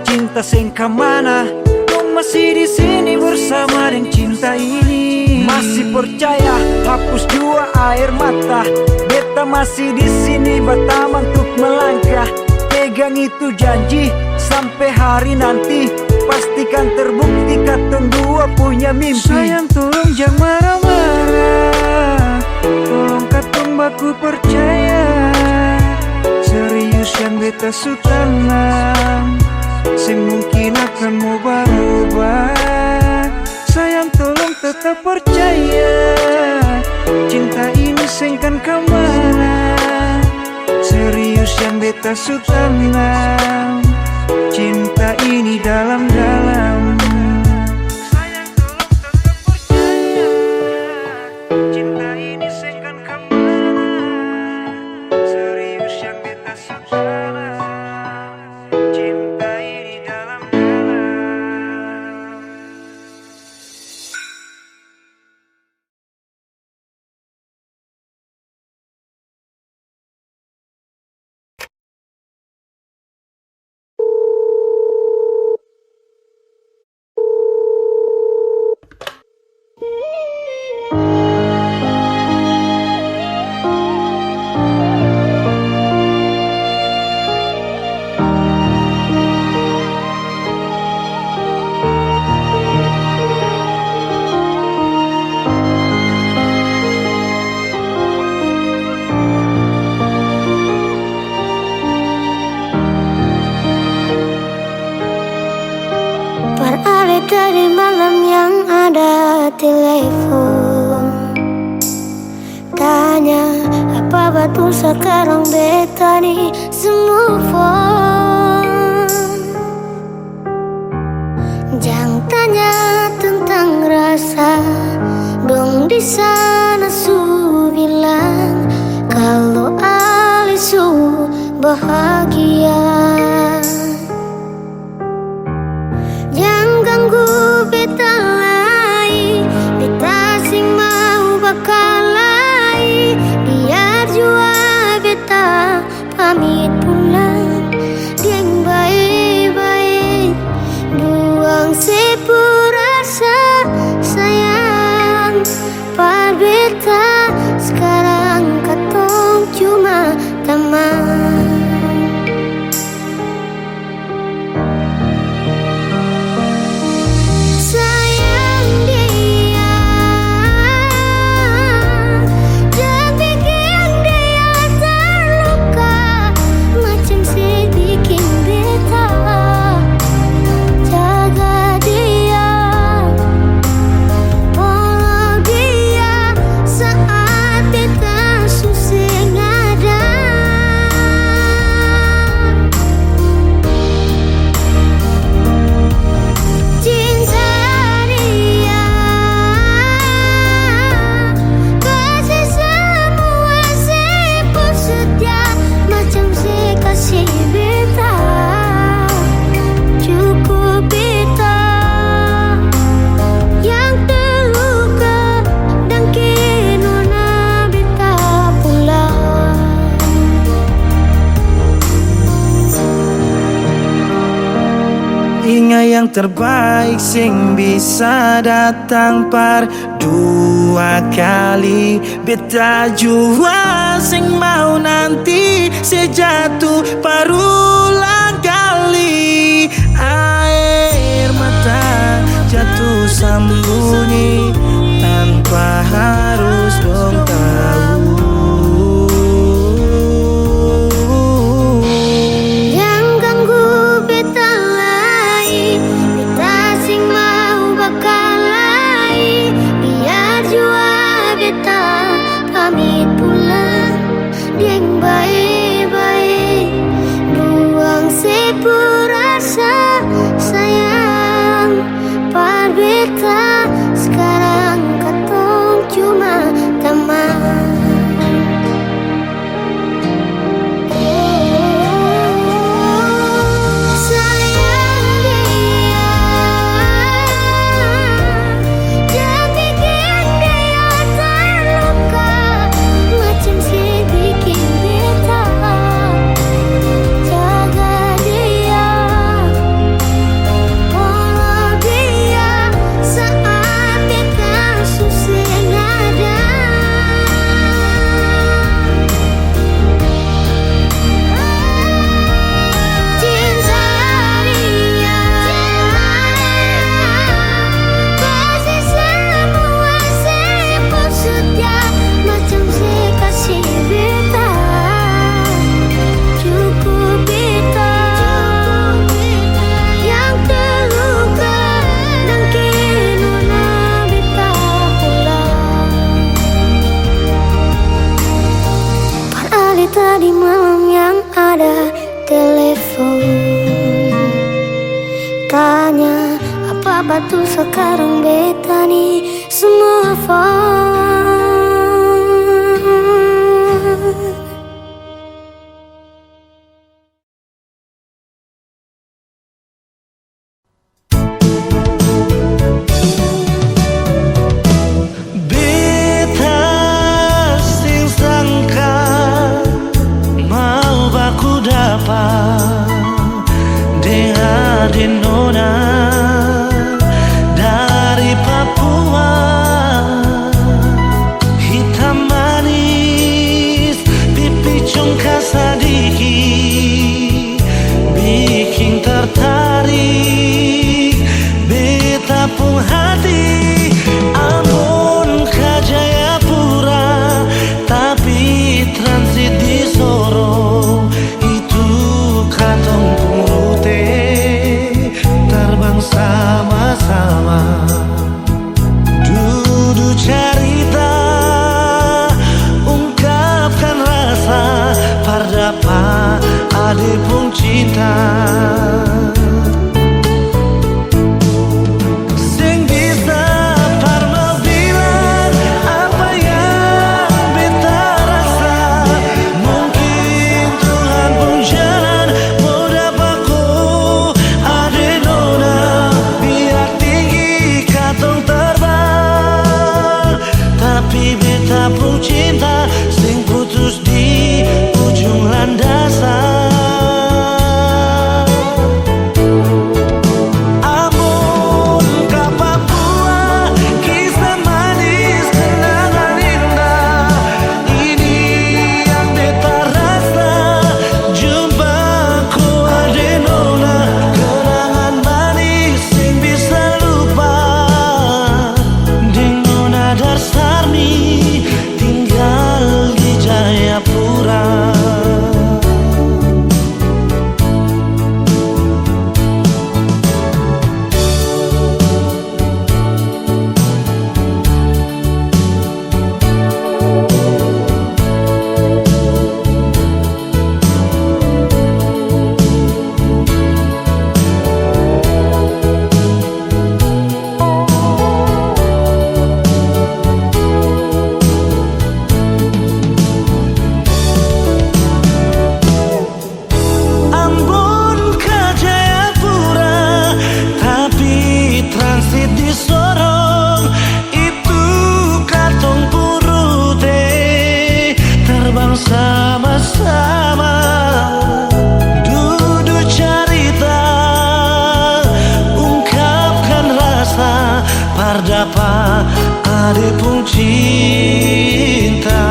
cinta sengka mana. Kau masih di sini bersama dengan cinta ini. Masih percaya, hapus jua air mata. Beta masih di sini bertaman untuk melangkah. Pegang itu janji, sampai hari nanti pastikan terbukti katong dua punya mimpi. Sayang tolong jangan marah-marah, tolong katong baku percaya. Serius yang beta su tanam, semungkin akan mau berubah. Sayang tolong tetap percaya, cinta ini sengkan kemana. Serius yang beta su tanam, cinta ini ini dalam-dalam. Sayang tolong tetap percaya, cinta ini sengkan kemana. Serius yang beta sutana, cinta ini dalam-dalam. Beralih dari malam yang ada telepon, tanya apa betul sekarang beta nih semua phone. Jangan tanya tentang rasa, dong di sana su bilang kalau Ali su bahagia. Jangan ganggu beta lagi, beta sing mau bakal lagi. Biar jua beta pamit pulang, yang baik-baik buang sepurasa sayang. Par beta sekarang katong cuma teman. Ingat yang terbaik sing bisa datang par dua kali. Beta jua sing mau nanti sejatuh parulang kali. Air mata jatuh sembunyi tanpa harus dong tahu. Pamit pulang, yang baik-baik buang sepurasa sayang. Par beta sekarang katong cuma Apa tuh sekarang beta nih semua fun. Beta sing sangka mau baku dapat dengan nona dari Papua, hitam manis pipi congkak sadiki bikin tertarik beta pun hati. Ambon ke Jayapura tapi transit di Sorong, itu katong purute terbang sama-sama. Duduk cerita ungkapkan rasa pardapa ade pun cinta. Cinta sing putus di ujung landasan. Ambon ke Papua, kisah manis kenangan indah. Ini yang beta rasa, jumpa ku ade nona. Kenangan manis sing bisa lupa, ding nona Darsarmi tinggal di Jayapura. Sama-sama duduk cerita ungkapkan rasa pardapa ade pun cinta.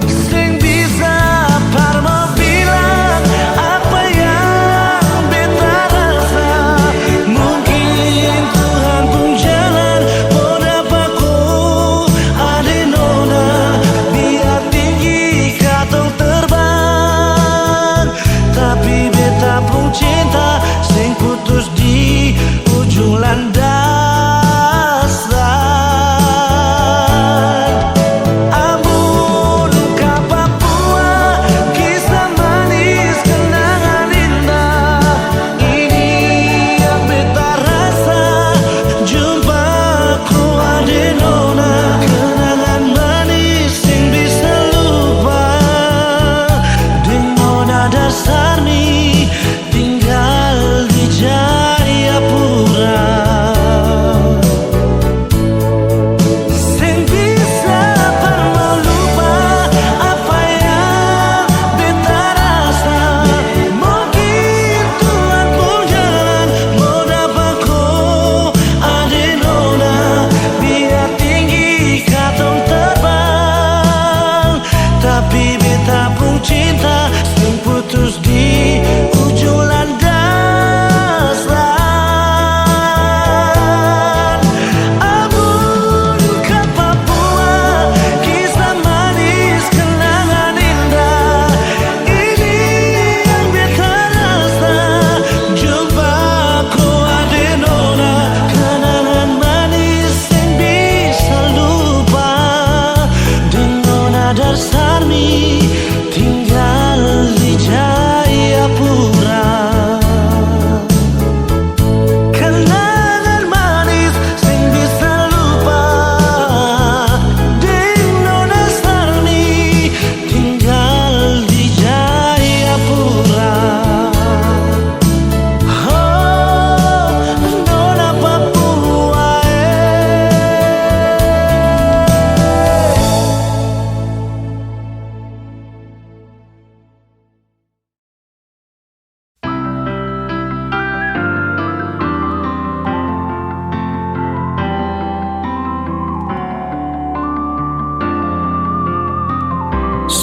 Sing bisa parmo bilang apa yang beta rasa, mungkin Tuhan pun jalan mau dapat ku ade nona. Tapi beta pun cinta sing putus di ujung landas.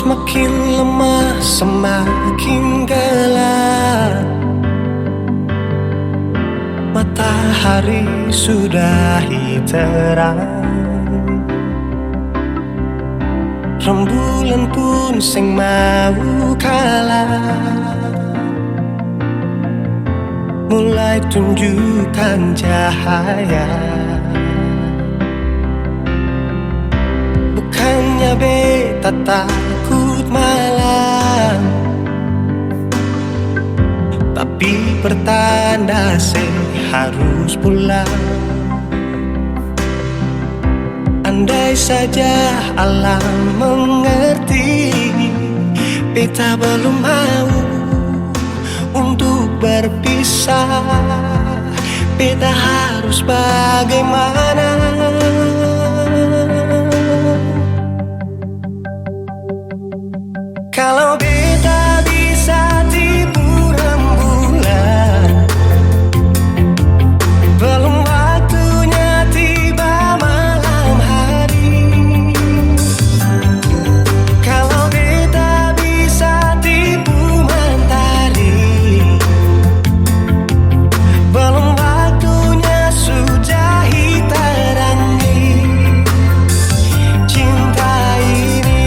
semakin lemah, semakin gelap. Matahari sudahi terang, rembulan pun sing mau kalah, mulai tunjukkan cahaya. Bukannya beta takut malam, tapi pertanda harus pulang. Andai saja alam mengerti, beta belum mau untuk berpisah. Beta harus bagaimana? Kalau beta bisa tipu rembulan, belum waktunya tiba malam hari. Kalau beta bisa tipu mentari, belum waktunya sudahi terangi cinta ini.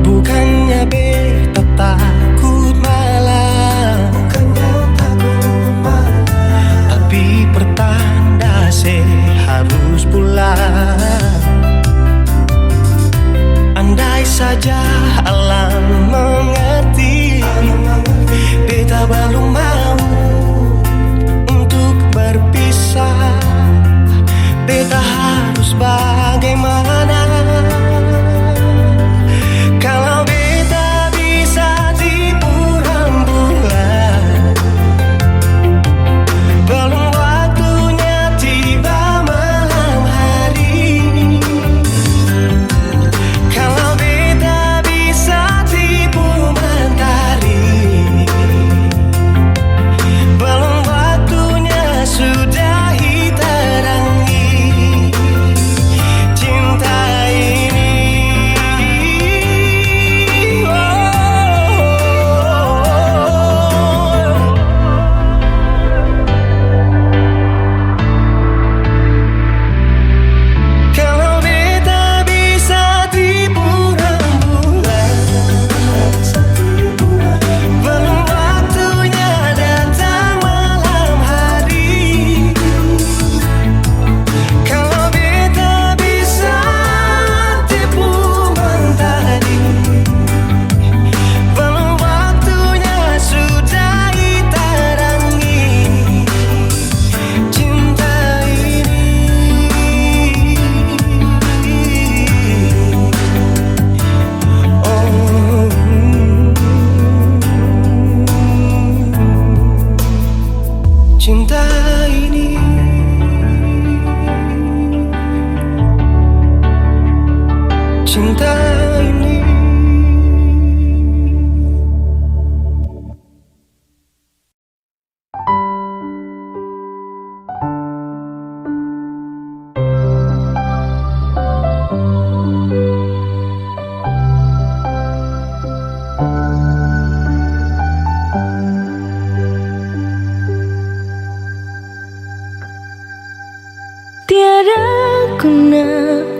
Bukannya beta takut malam, tapi pertanda harus pulang. Andai saja alam mengerti, beta belum mau untuk berpisah. Beta harus bagaimana? Kalau beta bisa tipu rembulan, belum waktunya tiba malam hari. Kalau beta bisa tipu mentari, belum waktunya sudahi terangi cinta ini. Kalau beta bisa tipu rembulan, belum waktunya datang malam hari. Kalau beta bisa tipu mentari, belum waktunya sudahi terangi cinta ini. Cinta ini, cinta ini. Tiada guna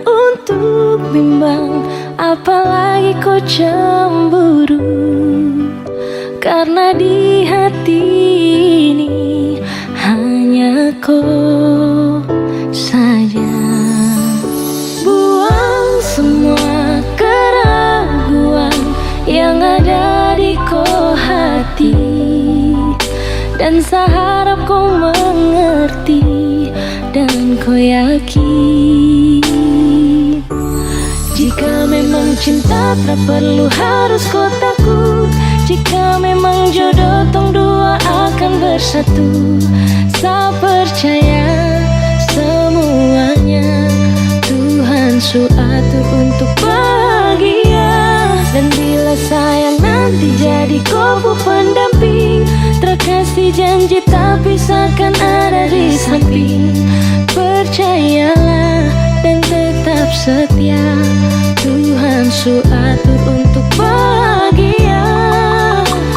untuk bimbang, apalagi kau cemburu. Karena di hati ini hanya kau saja. Buang semua keraguan yang ada di kau hati. Dan seharap kau mengerti dan kau yakin. Jika memang cinta tak perlu harus kau takut. Jika memang jodoh tong dua akan bersatu. Saya percaya semuanya Tuhan su atur untuk bahagia. Dan bila sayang nanti jadi kau pendamping, terkasih janji tapi seakan ada di samping. Percayalah dan tetap setia, Tuhan su atur untuk bahagia.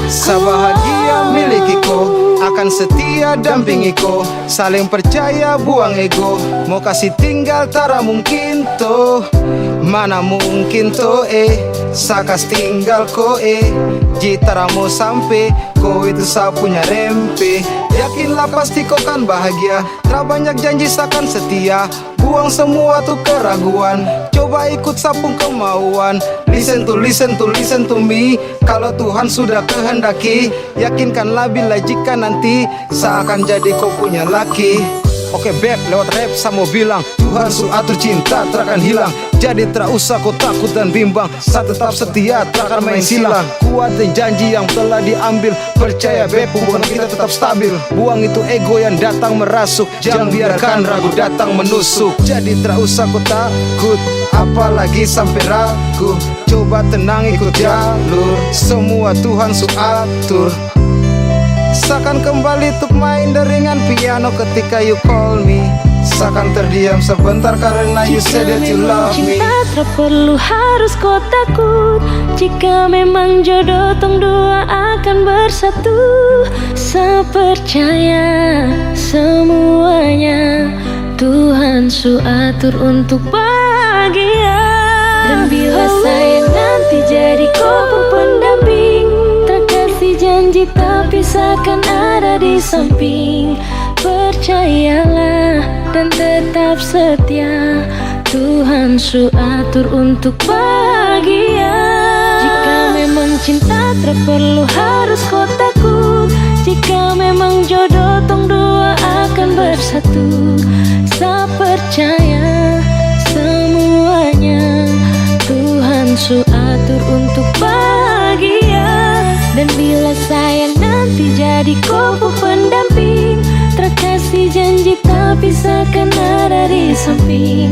Sabahagia milikiku, akan setia dampingiku. Saling percaya buang ego, mau kasih tinggal tara mungkin toh. Mana mungkin toh sakas tinggal ko jitara mau sampai ko itu sa punya rempe. Yakinlah pasti kau kan bahagia, tra banyak janji sakan setia. Buang semua tuh keraguan, coba ikut sapung kemauan. Listen to me. Kalau Tuhan sudah kehendaki, yakinkanlah bila jika nanti seakan jadi kau punya laki. Oke beb, lewat rap saya mau bilang Tuhan su atur cinta takkan hilang. Jadi tak usah kau takut dan bimbang, saya tetap setia takkan main silang. Kuatin janji yang telah diambil, percaya beb hubungan kita tetap stabil. Buang itu ego yang datang merasuk, jangan biarkan ragu datang menusuk. Jadi tak usah kau takut, apalagi sampai ragu. Coba tenang ikut jalur, semua Tuhan su atur. Seakan kembali untuk main deringan piano ketika you call me. Seakan terdiam sebentar karena you said that you love me. Cinta tak perlu harus kau takut. Jika memang jodoh tong dua akan bersatu. Saya percaya semuanya Tuhan su atur untuk bahagia. Dan bila saya nanti jadi kau pendamping, terkasih janji tapi seakan ada di samping. Percayalah dan tetap setia, Tuhan su atur untuk bahagia. Jika memang cinta tak perlu harus kau takut. Jika memang jodoh tong dua akan bersatu. Saya percaya semuanya Tuhan su atur untuk bahagia. Dan bila sayang nanti jadi kau pendamping, terkasih janji tapi seakan ada di samping.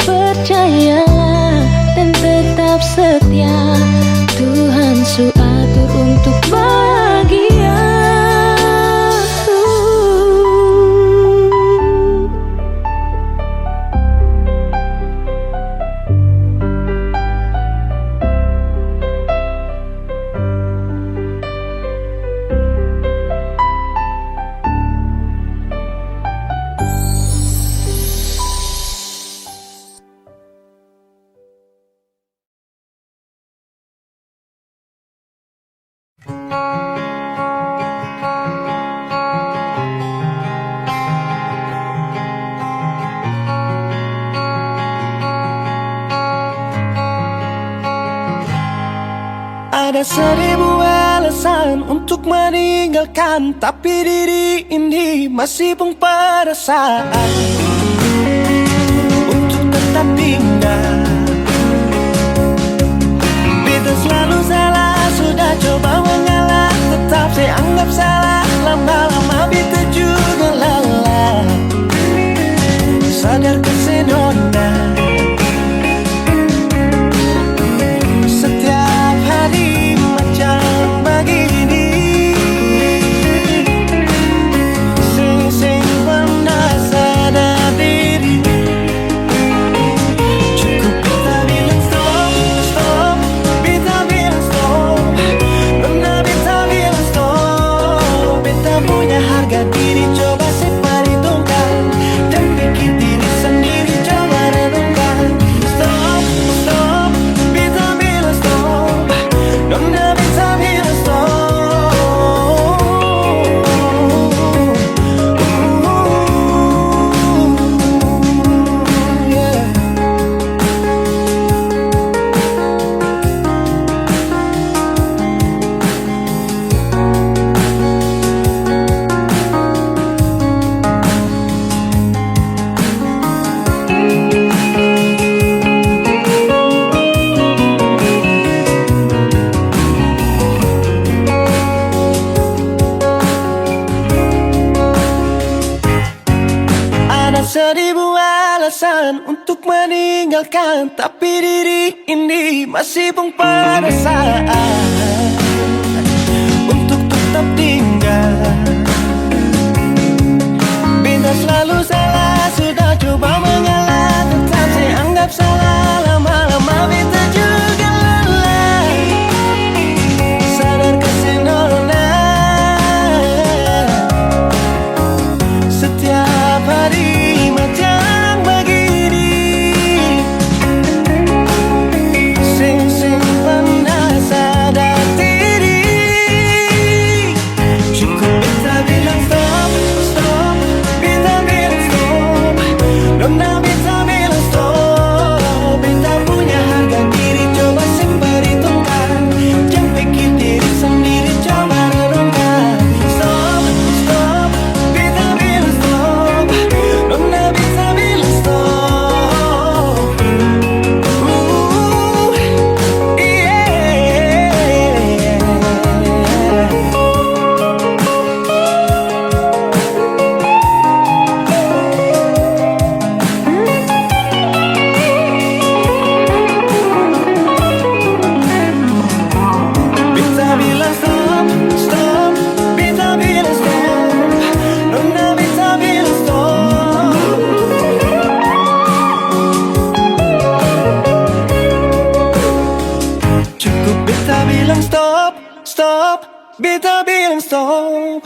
Percayalah dan tetap setia, Tuhan su atur untuk bahagia. Ada seribu alasan untuk meninggalkan, tapi diri ini masih pun perasaan untuk tetap tinggal. Beta selalu salah, sudah coba mengalah, tetap saya anggap salah. Lama-lama beta juga lelah. Sadar kesenona setiap hari macam begini. Sing-sing pernah sadar diri. Cukup beta bilang stop, stop. Beta bilang stop. Pernah beta bilang stop. Beta punya hati seribu alasan untuk meninggalkan, tapi diri ini masih pun pada saat untuk tetap tinggal. Bintang selalu salah, sudah coba mengalah, tetap saya anggap salah. Lama-lama bintang juga lelah, sadar kesenona. Setiap hari macam begini, sing pernah sadar diri. Cukup beta bilang stop, stop, beta bilang stop. Nona beta bilang stop. Beta punya harga diri, coba sing perhitungkan. Jangan pikir diri sendiri, coba renungkan. Stop, stop, beta bilang stop. Nona beta bilang stop. Beta bilang stop, stop, beta bilang stop. Nona beta bilang stop. Cukup beta bilang stop, stop, beta bilang stop.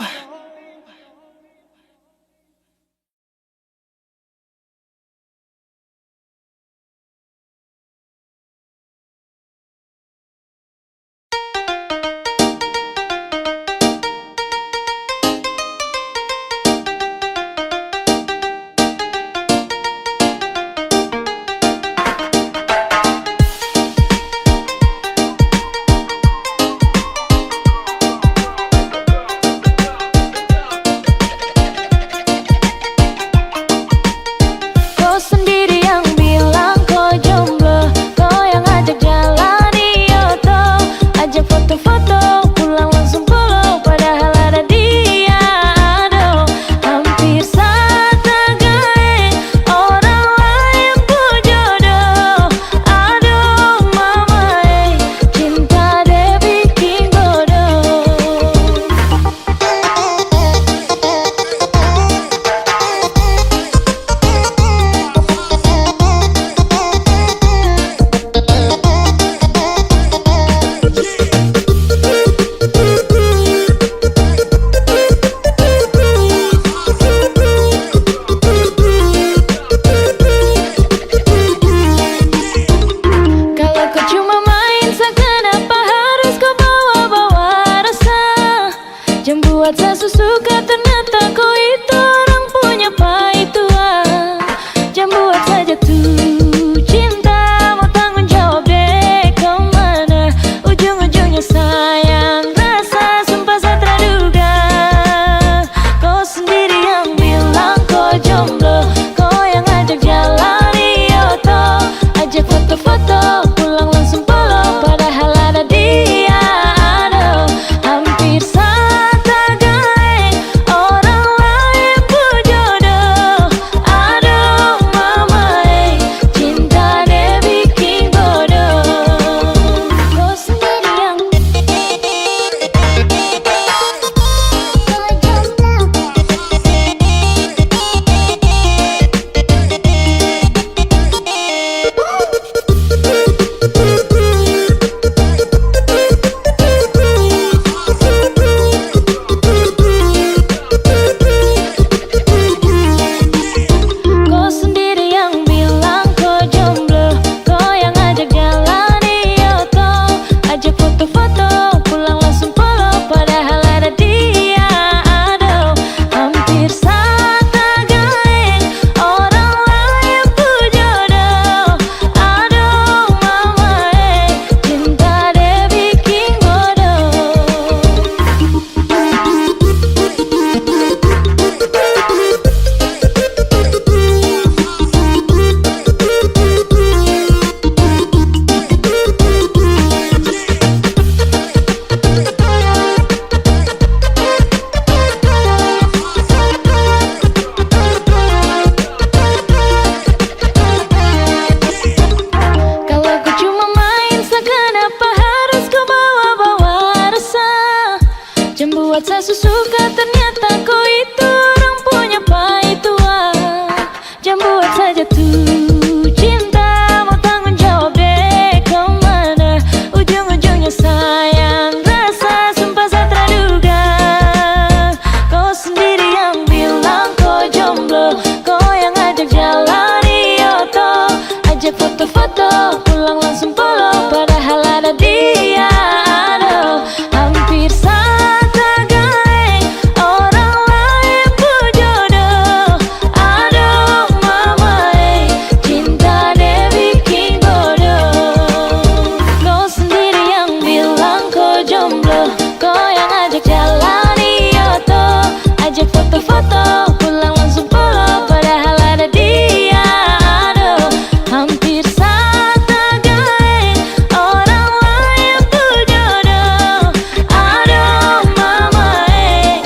foto, pulang langsung follow, padahal ada dia. Aduh, hampir saja gaeng orang lain tuh jodoh. Aduh mama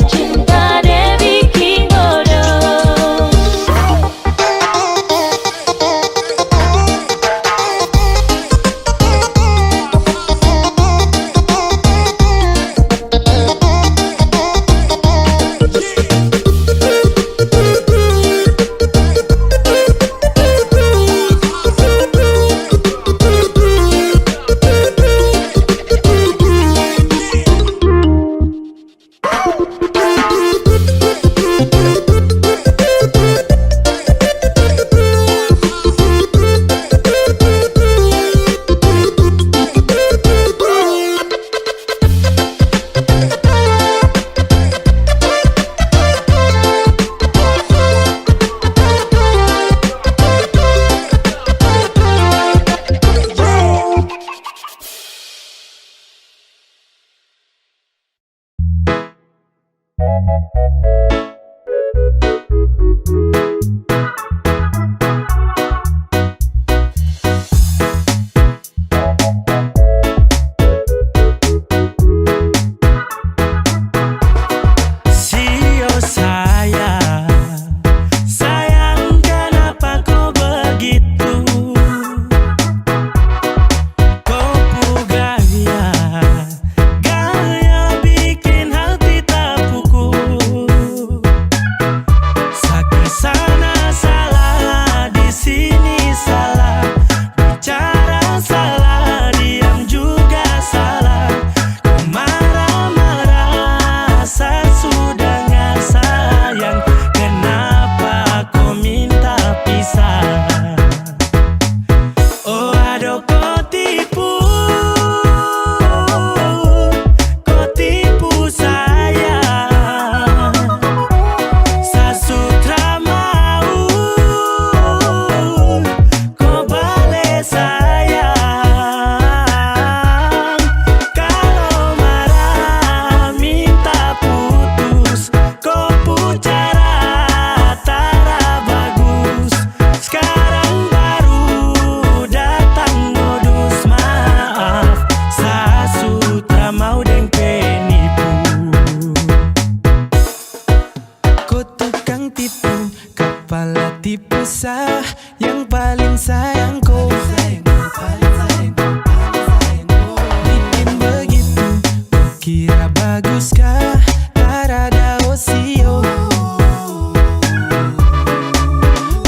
cinta deh bikin bodoh. Sio sayang kenapa kau begitu? Kau gaya bikin hati tak pukul. Sakit sana salah, di sini salah, bicara salah, diam juga salah. Kau marah-marah, saya sudah nggak sayang. Kenapa kau minta pisah? Oh aduh kau tipu saya. Saya sudah mau kau balik sayang. Kalau marah minta putus, kau pucara tara bagus. Sekarang baru datang modus maaf. Saya sudah mau deng penipu. Kau tukang tipu, kepala tipu sah. Yang paling sayang kau bikin begitu. Kau kira baguskah? Tak ada osio.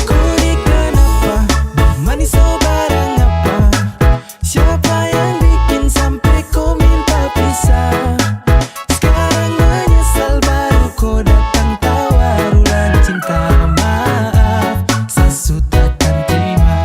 Kau ni kenapa? Manis so barang apa? Siapa yang bikin sampai kau minta pisah? Sekarang menyesal baru kau datang tawar ulang cinta. Maaf, saya sudah tak terima.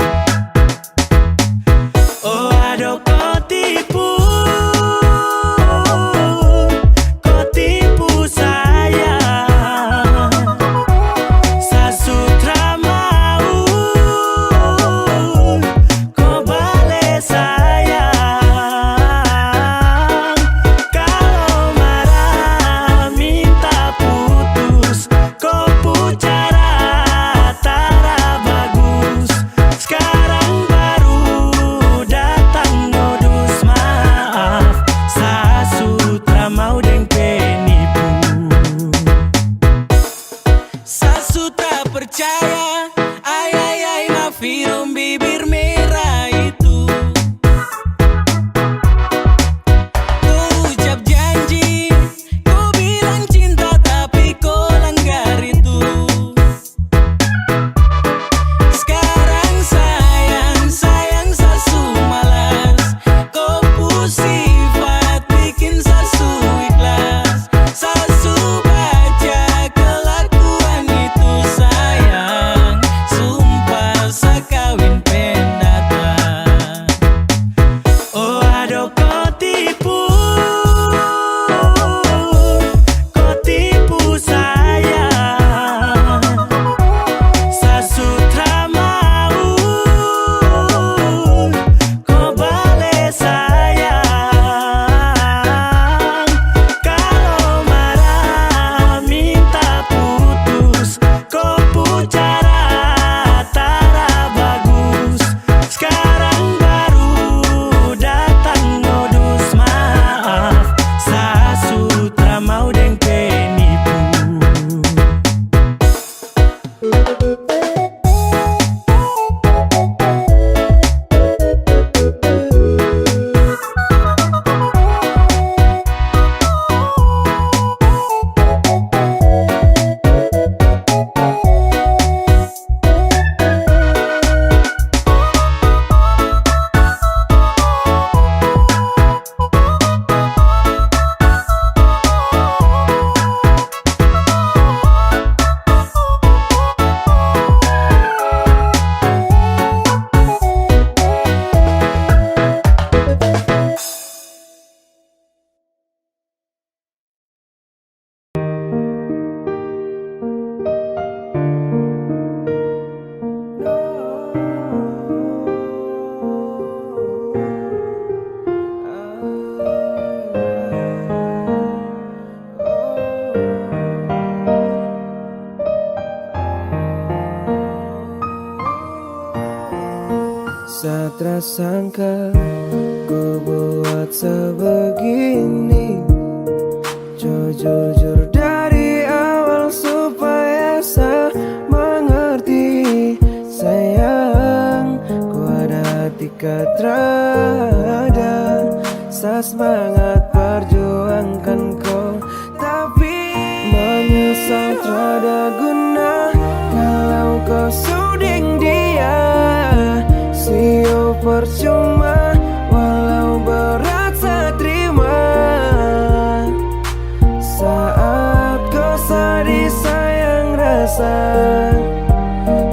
Satra sangka ku buat sebegini. Jujur dari awal supaya saya mengerti. Sayang, ku ada hati katrada. Saya semangat perjuangkan kau, tapi menyesal trada guna kalau kau suding dia. Sio percuma walau berat saya terima. Saat kau sadis sayang rasa,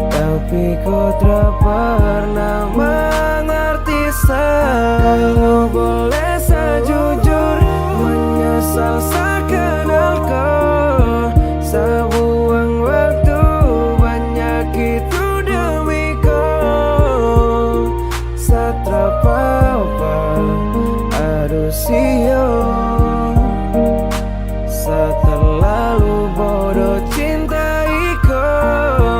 tapi kau tak pernah mengerti. Kalau boleh saya jujur, menyesal saya kenal kau. Saya buang waktu banyak itu demi kau. Saya tak apa-apa, aduh sio. Saya terlalu bodoh cintai kau.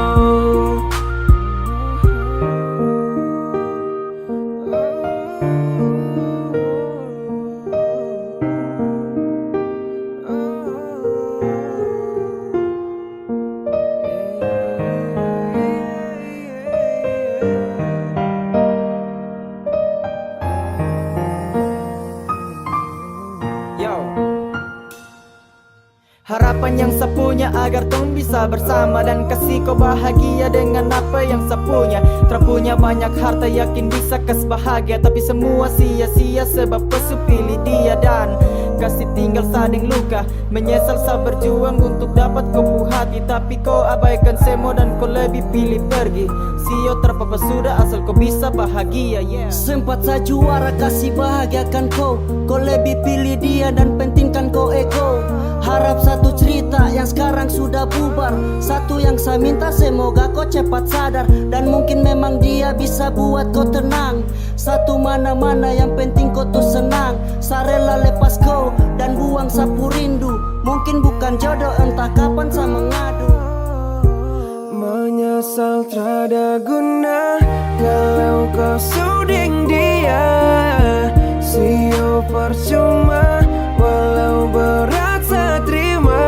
Harapan yang saya punya agar tong bisa bersama dan kasih kau bahagia dengan apa yang saya punya. Terpunya banyak harta yakin bisa kas bahagia, tapi semua sia-sia sebab pesu pilih dia dan kasih tinggal sading luka. Menyesal saya berjuang untuk dapat kau hati, tapi kau abaikan semua dan kau lebih pilih pergi. Sio terpapa sudah asal kau bisa bahagia, yeah. Sempat saya juara kasih bahagiakan kau, kau lebih pilih dia dan pentingkan kau ego. Harap satu cerita yang sekarang sudah bubar, satu yang saya minta semoga kau cepat sadar, dan mungkin memang dia bisa buat kau tenang. Satu mana-mana yang penting kau tuh senang. Saya rela lepas kau dan buang sapu rindu. Mungkin bukan jodoh entah kapan saya mengadu. Menyesal trada guna kalau kau suding dia. Sio percuma walau berat saya terima.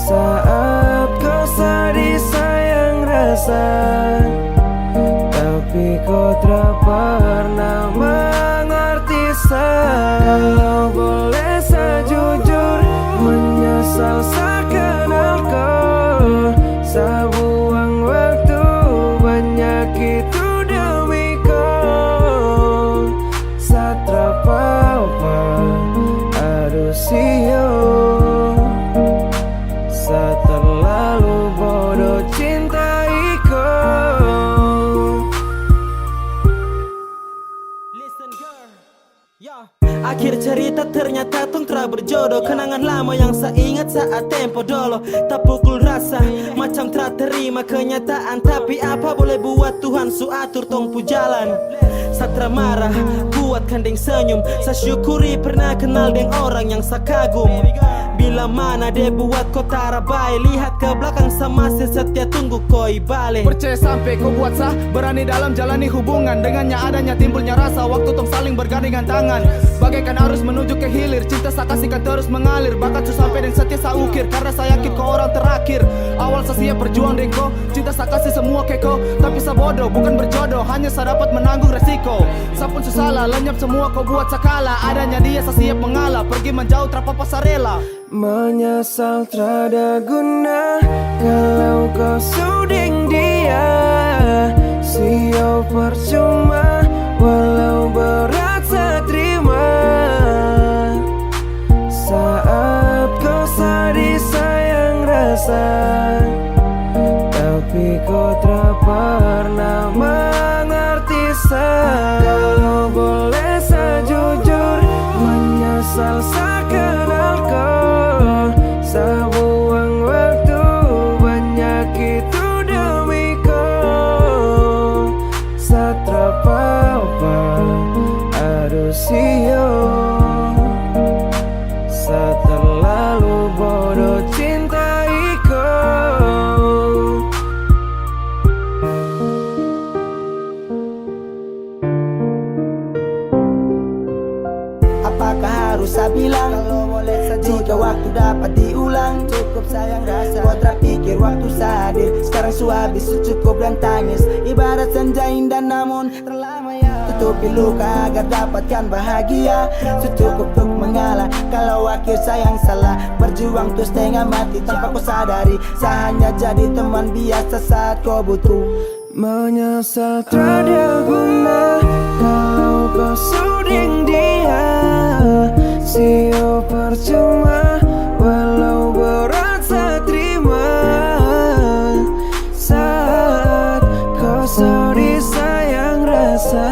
Saat kau sadis sayang rasa, tapi kau tak pernah mengerti. Kalau boleh saya jujur, menyesal saya kenal kau. Saya buang waktu banyak itu demi kau. Saya tak apa-apa, aduh sio. Saya terlalu bodoh cintai kau. Listen girl, yeah. Akhir cerita ternyata tong tra berjodoh. Kenangan lama yang saya ingat saat tempo dolo. Tak pukul rasa macam tra terima kenyataan, tapi apa boleh buat Tuhan su atur tong pu jalan. Satra marah buat kandeng senyum. Saya syukuri pernah kenal deng orang yang saya kagum. Bila mana dia buat kau tarabai, lihat ke belakang sama setia tunggu koi balik. Percaya sampai kau buat sah, berani dalam jalani hubungan. Dengannya adanya timbulnya rasa, waktu tong saling bergandengan tangan. Bagaikan arus menuju ke hilir, cinta saya kasihkan terus mengalir. Bahkan su sampai dan setia saya ukir, karena saya yakin kau orang terakhir. Awal saya siap berjuang dengan kau, cinta saya kasih semua ke kau. Tapi saya bodoh, bukan berjodoh, hanya saya dapat menanggung resiko. Saya pun susah lenyap semua kau buat saya kalah. Adanya dia saya siap mengalah, pergi menjauh terpapa saya rela. Menyesal trada guna kalau kau suding dia. Sio percuma walau berat saya terima. Saat kau sadis sayang rasa, tapi kau tak pernah mengerti. Kalau boleh saya jujur, menyesal saya kenal kau. Saya buang waktu banyak itu demi kau. Saya tak apa-apa, aduh sio. Saya terlalu bodoh cintai kau. waktu sadir. Sekarang suhabis secukup dan tangis, ibarat senja indah namun terlama ya. Tutupi luka agar dapatkan bahagia, secukup untuk mengalah kalau akhir sayang salah. Berjuang tuh setengah mati tanpa kau sadari, saya hanya jadi teman biasa saat kau butuh. Menyesal tiada guna kalau kau suding dia, sia percuma walau berat saya terima. Saat kau sedih sayang rasa,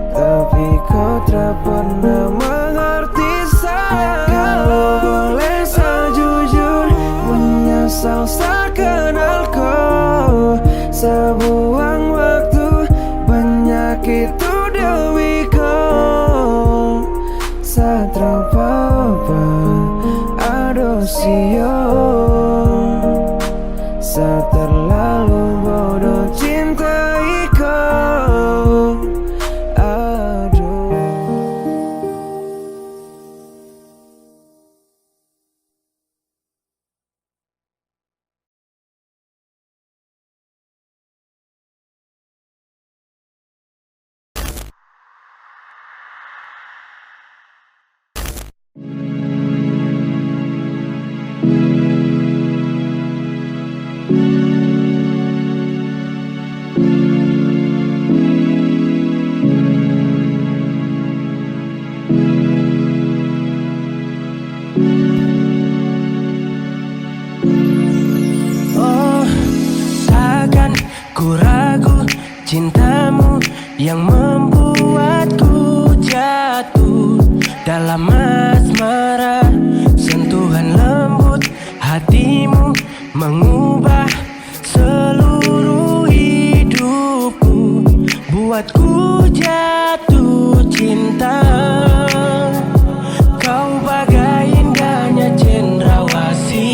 tapi kau tak pernah mengerti sayang. Kalau boleh saya jujur, menyesal saya kenal kau. Sebuang waktu banyak itu dewi kau. Saya terapa-apa aduh sio, saya terlalu bodoh cintai kau. Aduh. Oh, takkan ku ragu cintamu yang membuatku jatuh dalam asmara. Sentuhan lembut hatimu mengubah seluruh hidupku, buatku jatuh cinta. Kau bagai indahnya cendrawasih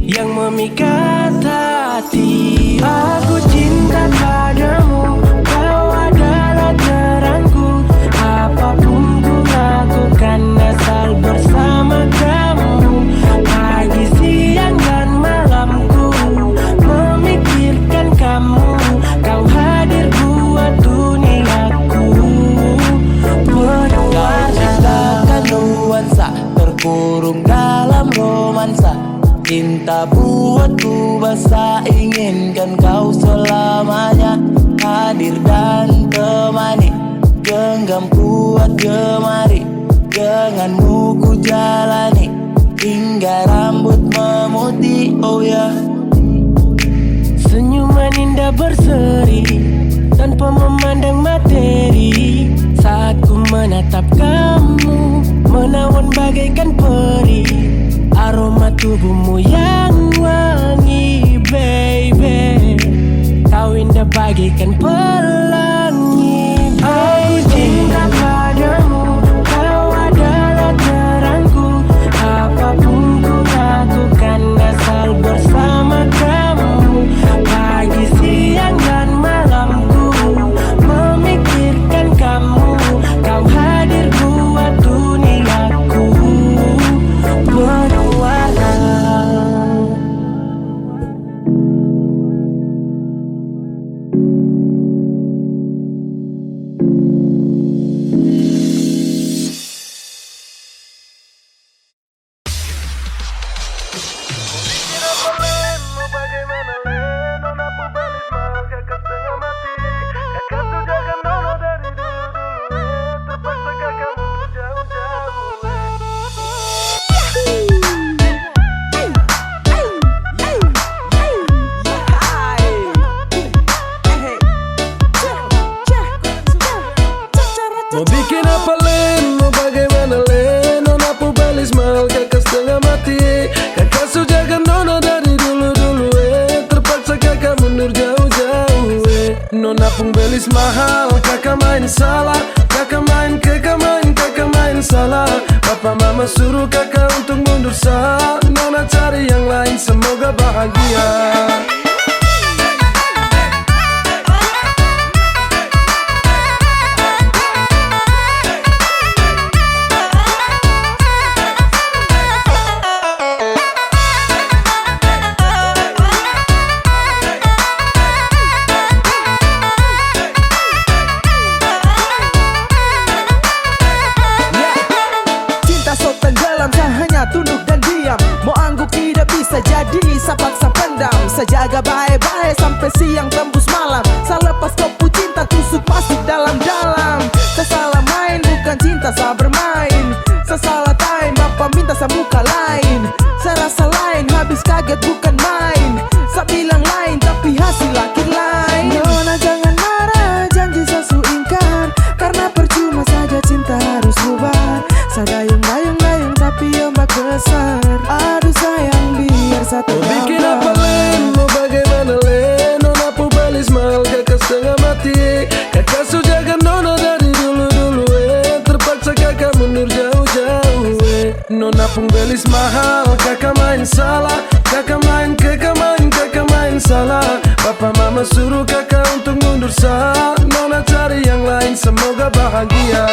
yang memikat hati. Aku cinta padamu, kau adalah terangku. Apapun ku lakukan asal bersama kamu. Pagi, siang dan malamku memikirkan kamu. Kau hadir buat duniaku. Menciptakan nuansa terkurung dalam romansa. Cinta buatku basah, inginkan kau selamanya hadir dan temani. Genggam kuat jemari, denganmu ku jalani hingga rambut memutih. Oh ya, senyuman indah berseri tanpa memandang materi. Saat ku menatap kamu, menawan bagaikan peri. Aroma tubuhmu yang wangi, baby. Kau indah bagaikan pelangi. Aku cinta padamu, kau adalah terangku. Apapun ku lakukan asal bersama kamu. Pagi, siang dan malamku memikirkan kamu. Kau hadir buat duniaku. Berwarna mau bikin apa Len, mau bagaimana Len. Nona pubalis mahal kakak setengah mati. Kakak sujagan nona dari dulu-dulu terpaksa kakak mundur jauh-jauh Nona pembelis mahal, kakak main salah. Kakak main salah. Papa mama suruh kakak untuk mundur sah. Nona cari yang lain, semoga bahagia. hanya tunduk dan diam. Mau angguk tidak bisa jadi, saya paksa pendam. Saya jaga baik-baik sampai siang tembus malam. Saya lepas kopu cinta tusuk masuk dalam-dalam. Saya salah main bukan cinta saya bermain. Saya salah time bapak minta saya muka lain. Saya rasa lain habis kaget bukan main. Saya bilang lain tapi hasil akhir lain. Nona jangan marah janji saya su ingkar, karena percuma saja cinta harus bubar. Saya dayung-dayung tapi ombak besar. Aduh sayang biar satu mau bikin apa len, mau bagaimana len. Nona pu balis mahal kakak setengah mati. Kakak su jaga nona dari dulu-dulu terpaksa kakak mundur jauh-jauh Nona pun belis mahal, kakak main salah. Kakak main salah. Papa mama suruh kakak untuk mundur sah. Nona cari yang lain semoga bahagia.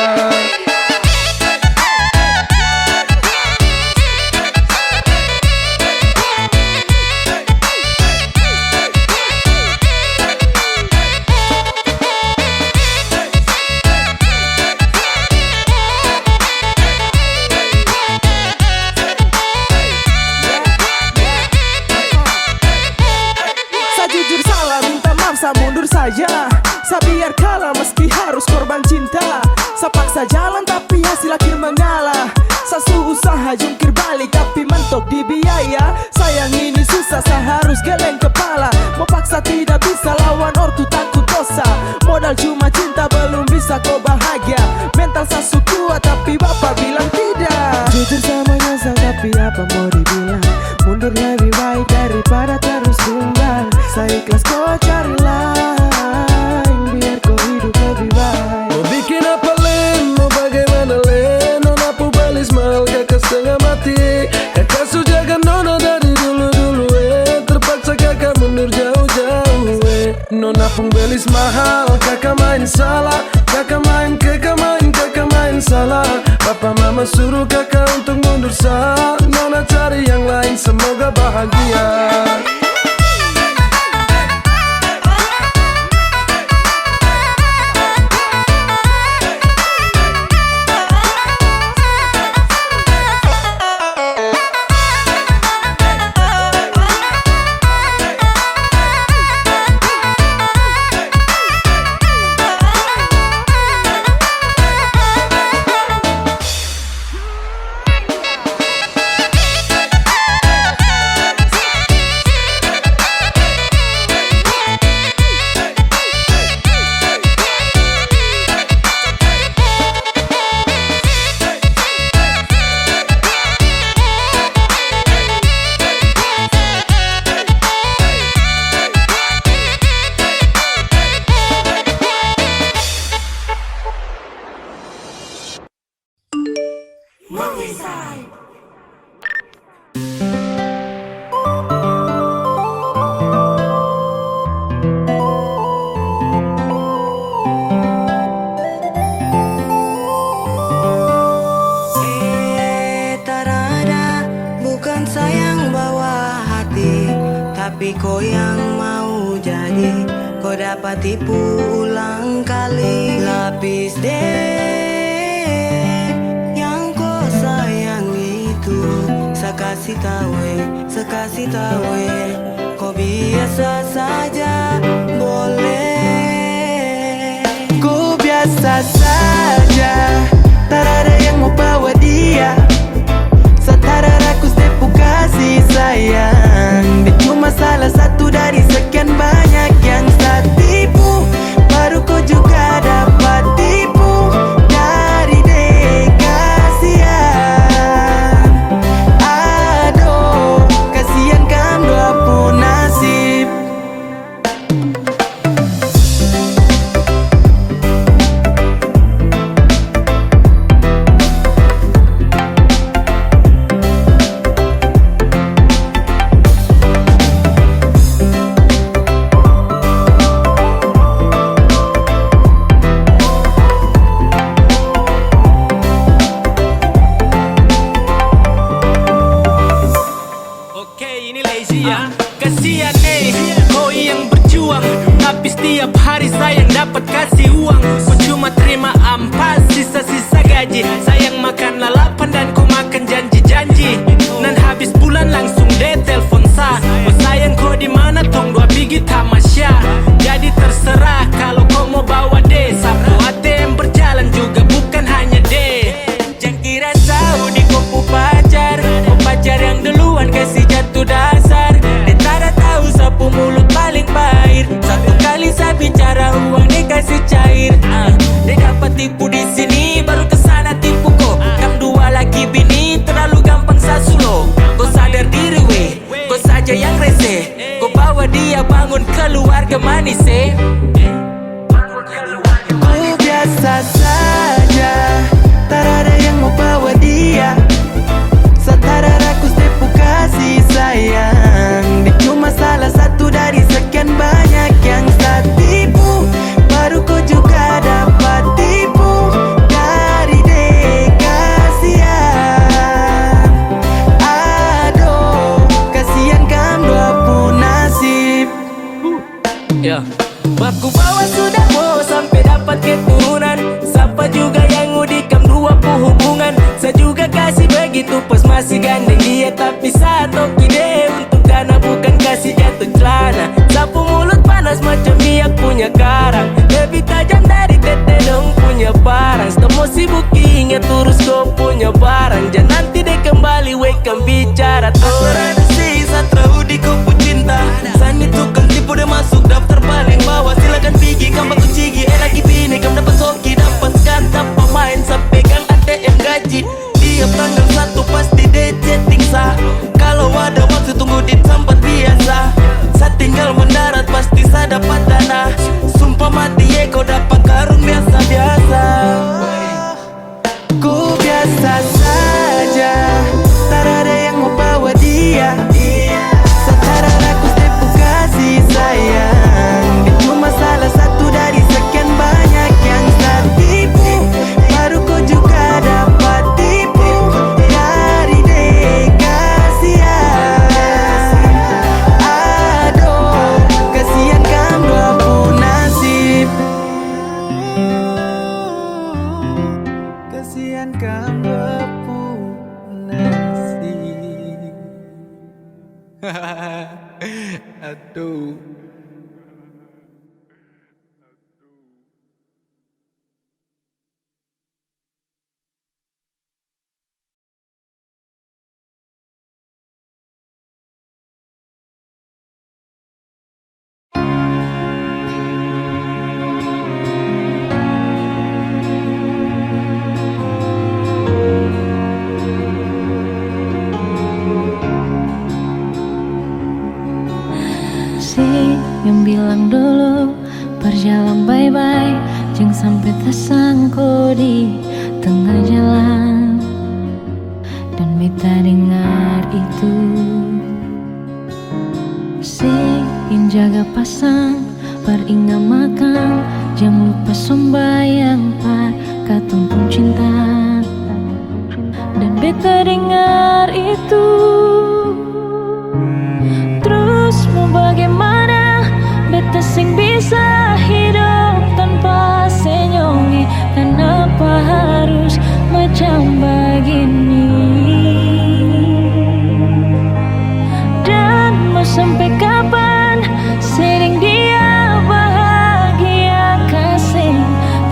Saya mundur saja, saya biar kalah meski harus korban cinta. Saya paksa jalan tapi hasil akhir mengalah. Saya usaha jungkir balik tapi mentok di biaya. Sayang ini susah, saya harus geleng kepala. Mau paksa tidak bisa lawan ortu takut dosa. Modal cuma cinta belum bisa kau bahagia. Mental saya kuat tapi bapak bilang tidak. Jujur sama nyesal tapi apa mau dibilang. Mundur lebih baik daripada terus tumbang. Saya ikhlas kau cari lain biar kau hidup lebih baik. Mau bikin apa len, mau bagaimana len. Nona pu balis mahal kakak setengah mati. Kakak su jaga nona dari dulu-dulu terpaksa kakak mundur jauh-jauh Nona pun belis mahal, kakak main salah. Kakak main salah. Papa mama suruh kakak untuk mundur sah. Nona cari yang lain semoga bahagia. Tapi kau yang mau jadi, kau dapat tipu ulang kali. Lapis deh yang kau sayang itu, sekasih tahu, kau biasa saja boleh. Kau biasa saja, tak ada yang mau bawa dia. Setara rakus tepu kasih sayang. Dia cuma salah satu dari sekian banyak yang saya tipu. Baru kau juga dapat tipu dari dia kasihan. Aduh, kasihan kan dua pun nasib. Kasihan kau yang berjuang, tapi setiap hari sayang dapat kasih uang. Kau cuma terima ampas, sisa-sisa gaji. Sayang makan lalapan dan kau makan janji-janji. pas masih gandeng dia tapi saat oke deh untuk dana bukan kasih jatuh celana. Sapu mulut panas macam dia punya karang, lebih tajam dari tete dong punya parang. Stop sibuk ingat terus kau punya barang, jangan nanti deh kembali wake bicara tuh. Rada sih satra udi kau pun cinta, sani tukang tipu dia masuk daftar paling bawah. Silakan pergi kamu batu cigi, lagi bini kamu dapat soki, dapat skanta pemain sampai gang ATM gaji. Tiap tanggal 1 pasti deh chatting sah. Kalau ada waktu tunggu di tempat biasa. Saya tinggal mendarat pasti saya dapat dana. Sumpah mati ya kau dapat karung biasa-biasa. Ku biasa saja, tak ada yang mau bawa dia. Sekarang aku step kasih sayang. Cuma salah satu dari sekian banyak yang tak tipu. Baru kau juga dapat tipu dari kasihan. Aduh, kasihan kamu aku nasib. Kasihan kamu aku nasib. Aduh. Si yang bilang dulu berjalan bye-bye, jangan sampai tersangkut di tengah jalan. Dan beta dengar itu, si yang jaga pasang beringat makan, jangan lupa sembahyang par katong pun cinta. Dan beta dengar itu, terus mau bagaimana beta sing bisa hidup tanpa senyongi. Kenapa harus macam begini? Dan mau sampai kapan sering dia bahagia kasih?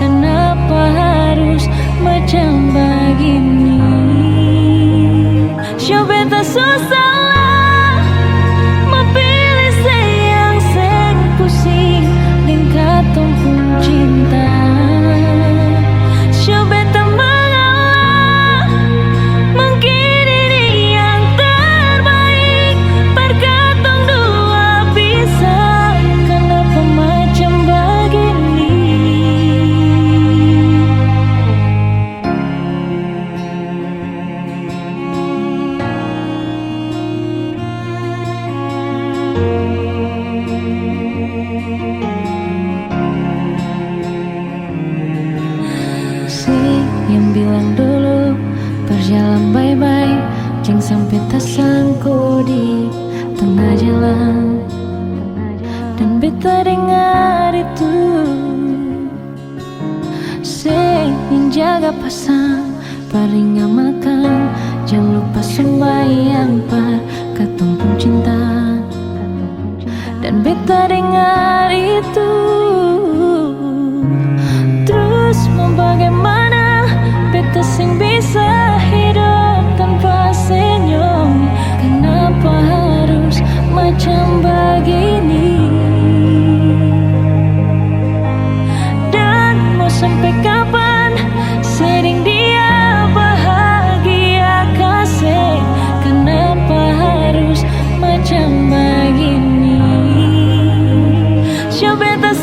Kenapa harus macam begini? Show beta susah lah memilih sayang sing pusing dan katong pun cinta. Show beta mengalah, mungkin ini yang terbaik. Perkatong dua bisa, kenapa macam begini? Si yang bilang dulu berjalan bye-bye, jangan sampai tersangkut di tengah jalan. Dan beta dengar itu, si yang jaga pasang beringat makan, jangan lupa sembahyang par katong pun cinta. Dan beta dengar itu, terus mau bagaimana beta sing bisa hidup tanpa senyum? Kenapa harus macam begini? Dan mau sampai kapan sering dia bahagia kasih? Kenapa harus macam begini? Show beta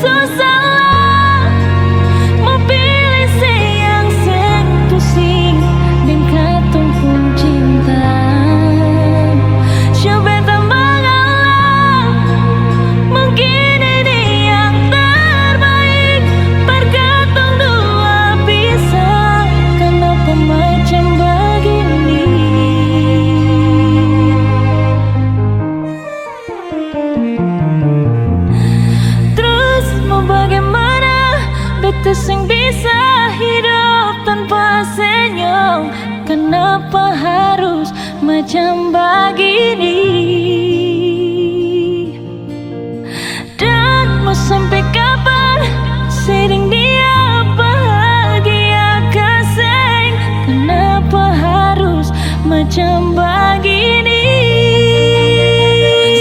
begini. Dan mau sampai kapan sering dia bahagia kasih? Kenapa harus macam begini?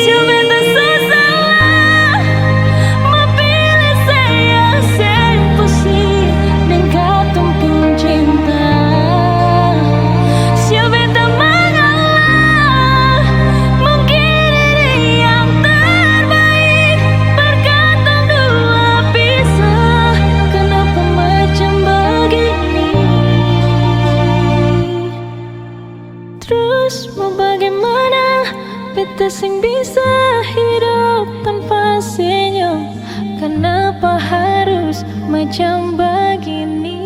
Siapa tak salah memilih saya sepusi dan katumpung cinta. Siapa tak mengalah mungkin ini yang terbaik. Berkata dua pisah, kenapa macam begini? Terus mau bagaimana? Beta sing bisa hidup tanpa senyum. Kenapa harus macam begini?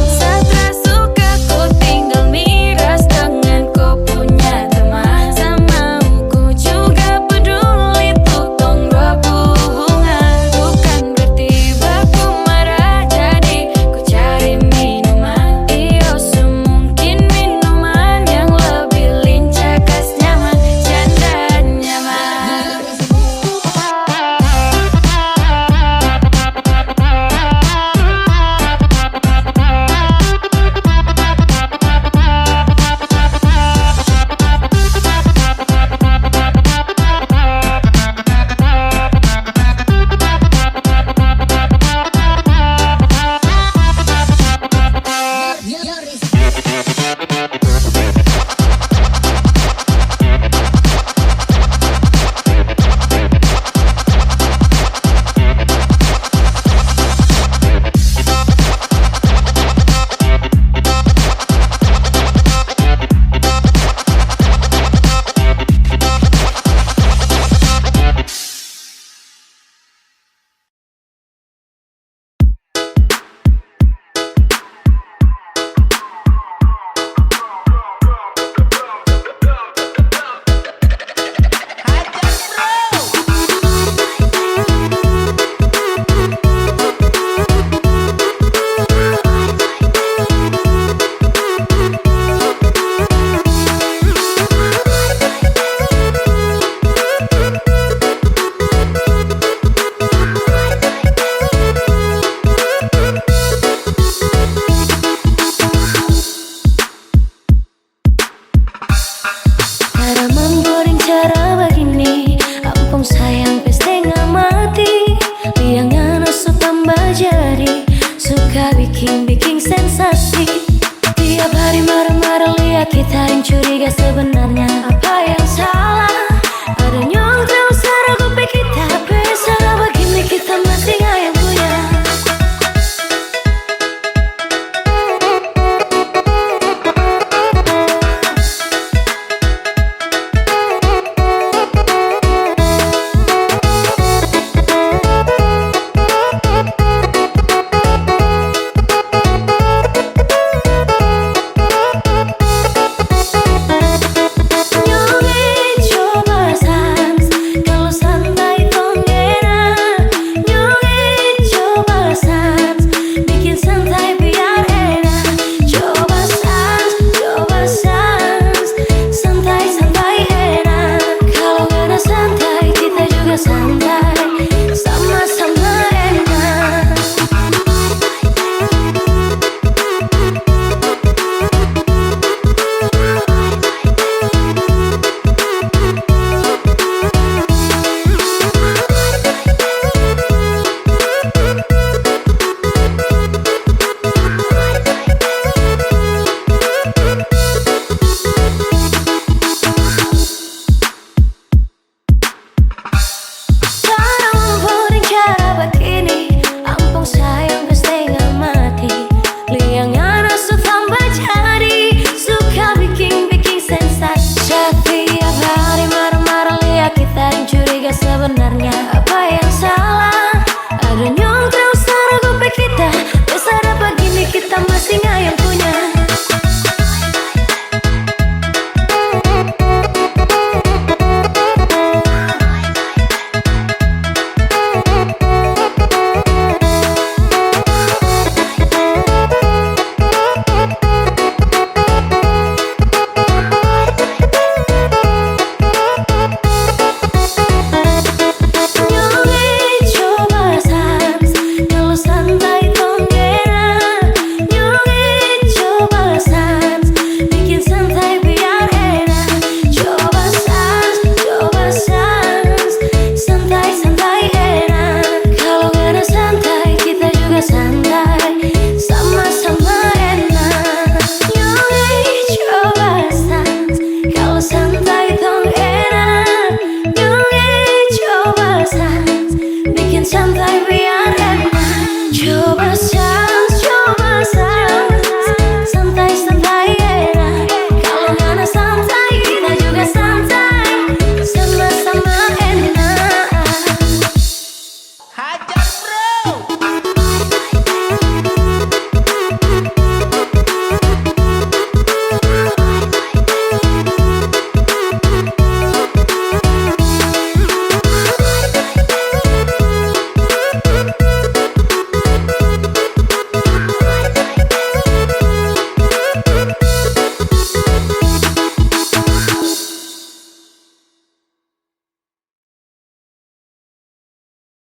Setra suka ku tinggal miras dengan kau punya teman. Boy marah-marah lihat kita yang curiga sebenarnya.